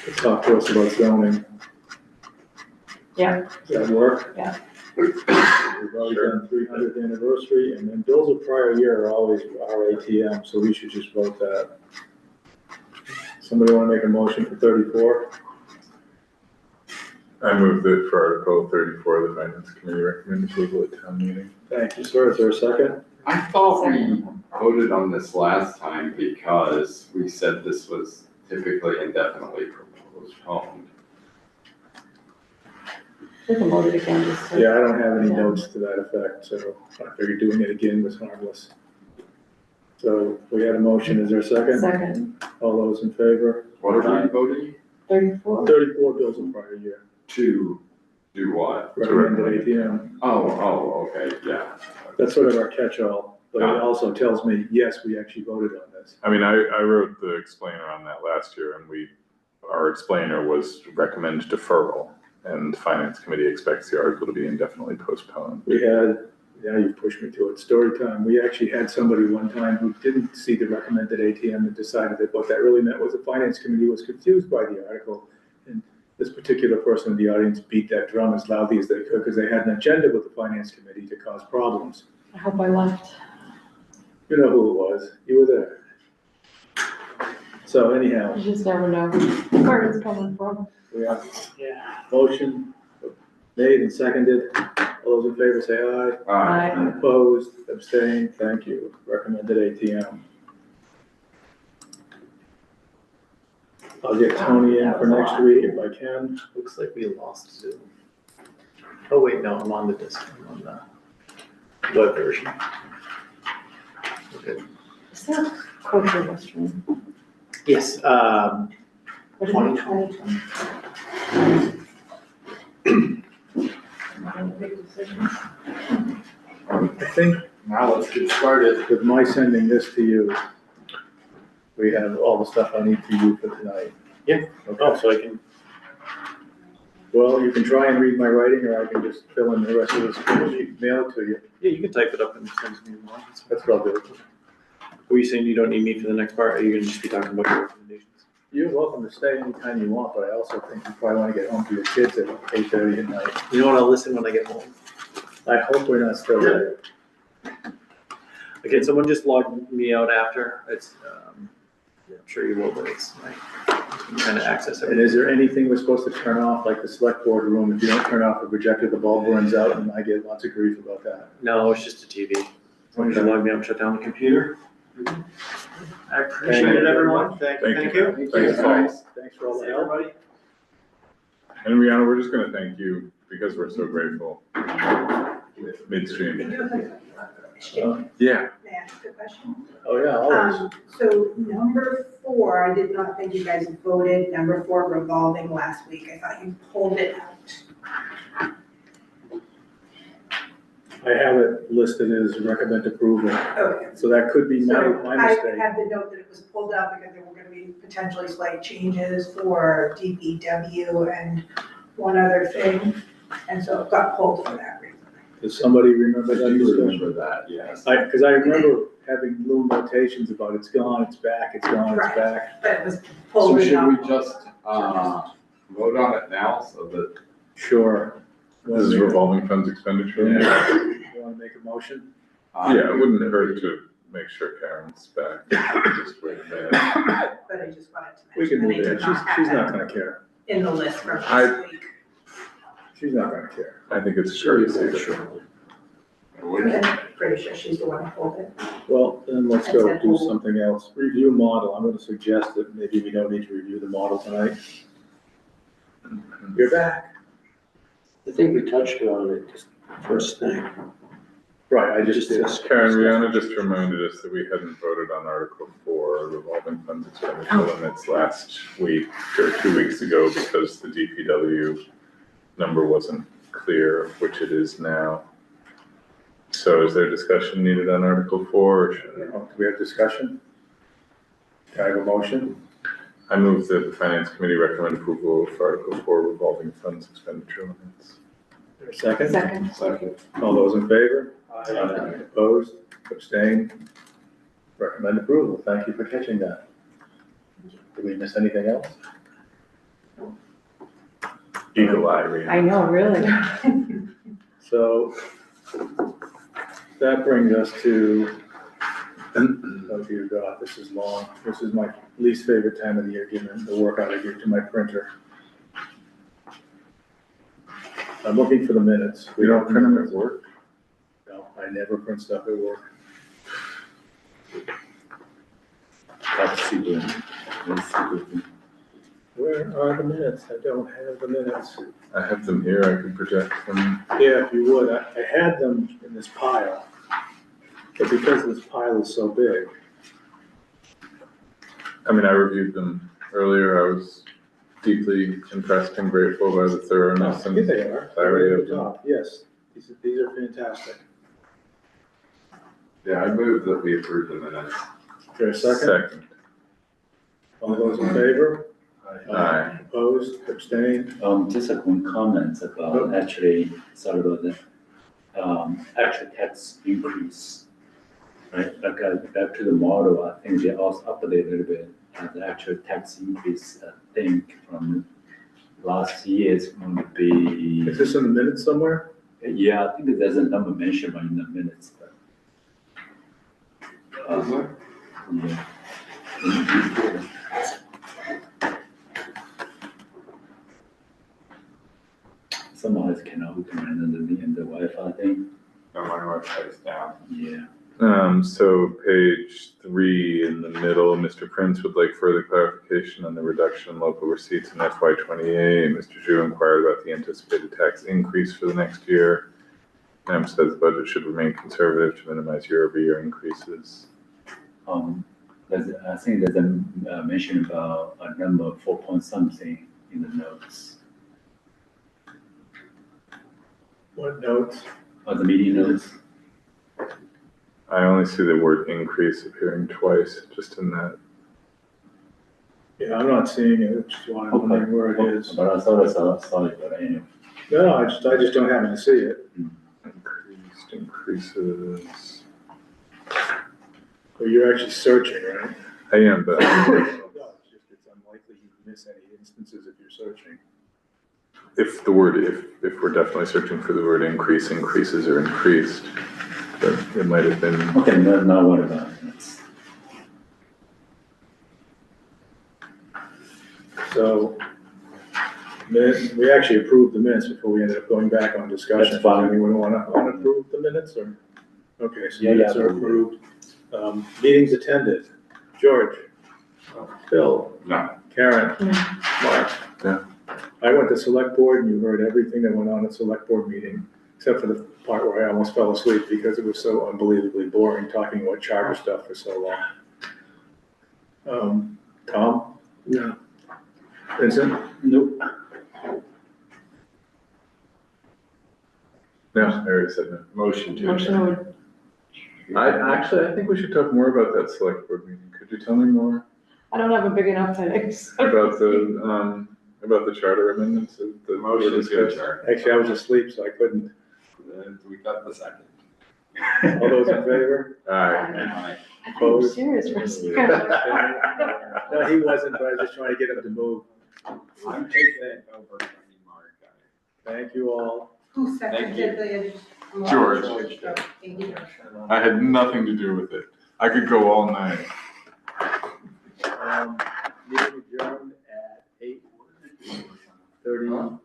to talk to us about zoning. Yeah. Does that work? Yeah. We've already done 300th anniversary, and then bills of prior year are always our ATM, so we should just vote that. Somebody wanna make a motion for 34? I move that for Article 34, the Finance Committee recommends approval at town meeting. Thank you, sir. Is there a second? I thought we voted on this last time because we said this was typically indefinitely postponed. We can vote it again, just so. Yeah, I don't have any Yeah. notes to that effect, so I figured doing it again was harmless. So we had a motion. Is there a second? Second, All those in favor? What are we voting 34. 34 bills of prior year. to do what? Recommended ATM. Oh, okay, yeah. That's sort of our catch-all, but it also tells me, yes, we actually voted on this. I mean, I wrote the explainer on that last year, and our explainer was recommend deferral, and the Finance Committee expects the article to be indefinitely postponed. We had, now you pushed me to it, story time. We actually had somebody one time who didn't see the recommended ATM and decided that what that really meant was the Finance Committee was confused by the article. And this particular person in the audience beat that drum as loudly as they could because they had an agenda with the Finance Committee to cause problems. I hope I left. You know who it was. You were there. So anyhow, You just never know where it's coming from. we have Yeah. motion made and seconded. All those in favor say aye. Aye. Opposed, abstained, thank you. Recommended ATM. I'll get Tony in for next week if I can. Looks like we lost Zoom. Oh, wait, no, I'm on the disc, I'm on the web version. Okay. Is that culture restaurant? Yes, What is 20. it, 2020? Big decisions. I think Now let's get started. with my sending this to you, we have all the stuff I need for you for tonight. Yeah. Okay. Oh, so I can, Well, you can try and read my writing, or I can just fill in the rest of this, mail it to you. yeah, you can type it up and send it to me tomorrow. That's what I'll do. Were you saying you don't need me for the next part, or are you gonna just be talking about your recommendations? You're welcome to stay anytime you want, but I also think you probably want to get home to your kids at 8:30 at night. You know what, I'll listen when I get home. I hope we're not still there. Okay, someone just logged me out after, it's, yeah, I'm sure you will, but it's like, kind of access And everything. is there anything we're supposed to turn off, like the select board room? If you don't turn off the projector, the bulb burns out, and I get lots of grief about that. No, it's just a TV. Someone just logged me out and shut down the computer. I appreciate it, everyone. Thank you. Thanks, Thanks, guys. Thanks for all the help. Everybody. And Rihanna, we're just gonna thank you because we're so grateful. Midstream. Yeah. May I ask a question? Oh, yeah, always. So number 4, I did not think you guys voted, number 4 revolving last week. I thought you pulled it out. I have it listed as recommend approval, Okay. so that could be my So I mistake. had the note that it was pulled out because there were gonna be potentially slight changes for DPW and one other thing. And so it got pulled for that reason. Does somebody remember I that do discussion? remember that, yes. Because I remember having little notations about it's gone, it's back, it's gone, it's Right. back. But it was So pulled should we out. just, vote on it now so that, Sure. This is revolving funds expenditure. You want to make a motion? Yeah, it wouldn't hurt to make sure Karen's back. Just wait a minute. But I just wanted to We can mention that move I it. did not She's have not that gonna care. in the list from I- last week. She's not gonna care. I think it's a courtesy. I'm pretty sure she's the one who pulled it. Well, then let's I go said do hold. something else. Review model. I'm gonna suggest that maybe we don't need to review the model tonight. You're back. I think we touched on it just first thing. Right, I just did. Karen, Rihanna just reminded us that we hadn't voted on Article 4, revolving funds expenditure limits last week or 2 weeks ago because the DPW number wasn't clear, which it is now. So is there discussion needed on Article 4? Or should Do we have discussion? Can I have a motion? I move that the Finance Committee recommend approval of Article 4 revolving funds expenditure limits. Second? Second. All those in favor? Opposed? Abstained? Recommend approval. Thank you for catching that. Did we miss anything else? Eagle eye, Rihanna. I know, really. So that brings us to, oh dear God, this is long. This is my least favorite time of the year, given the work I give to my printer. I'm looking for the minutes. We don't print them at work? No, I never print stuff at work. Let's see the- let's see the- Where are the minutes? I don't have the minutes. I have them here, I can project them. Yeah, if you would, I had them in this pile, but because this pile is so big, I mean, I reviewed them earlier, I was deeply impressed and grateful by the thoroughness here and they are. clarity At of the them. top. Yes, these are fantastic. yeah, I move that we approve the minutes. Is there a second? All those in favor? Aye. Opposed, abstained? Just a quick comment about actually, sorry about that, actual tax increase. Right, like, back to the model, I think they also updated a little bit, the actual tax increase, I think from last year is going to be, Is this in the minutes somewhere? yeah, I think there's a number mentioned in the minutes, but. Yeah. Somehow it cannot open and the Wi-Fi thing, No, my website's down. yeah. So page 3 in the middle, Mr. Prince would like further clarification on the reduction in local receipts in FY '28. Mr. Zhu inquired about the anticipated tax increase for the next year. Says the budget should remain conservative to minimize year-over-year increases. I think there's a mention about a number 4 point something in the notes, What notes? or the meeting notes. I only see the word increase appearing twice, just in that. Yeah, I'm not seeing it, which is why I'm wondering where it is. But I thought I saw it, but anyway. No, I just don't happen to see it. Increases. Well, you're actually searching, right? I am, but No, it's just, it's unlikely you'd miss any instances if you're searching. if we're definitely searching for the word increase, increases are increased, but it might have been. Okay, now what about it? So, we actually approved the minutes before we ended up going back on discussion. That's fine. Does anyone want to unapprove the minutes, or? Okay, so Yeah, minutes yeah. are approved. Meetings attended. George? Phil? No. Karen? Mark? Yeah. I went to select board and you heard everything that went on at select board meeting, except for the part where I almost fell asleep because it was so unbelievably boring talking about charter stuff for so long. Tom? No. Vincent? Nope. No, I already said no. Motion to Motion adjourn. would, I think we should talk more about that select board meeting. Could you tell me more I don't have a big enough headache. so- about the charter amendments? The Motion to discussed? adjourn. Actually, I was asleep, so I couldn't. We got the second. All those in favor? Aye. Aye. I thought you were serious for a second. No, he wasn't, but I was just trying to get him to move. I'm taking it over from Mark. Thank you all. Who Thank seconded the? George. Thank you, George. I had nothing to do with it. I could go all night. Meeting adjourned at 8:39.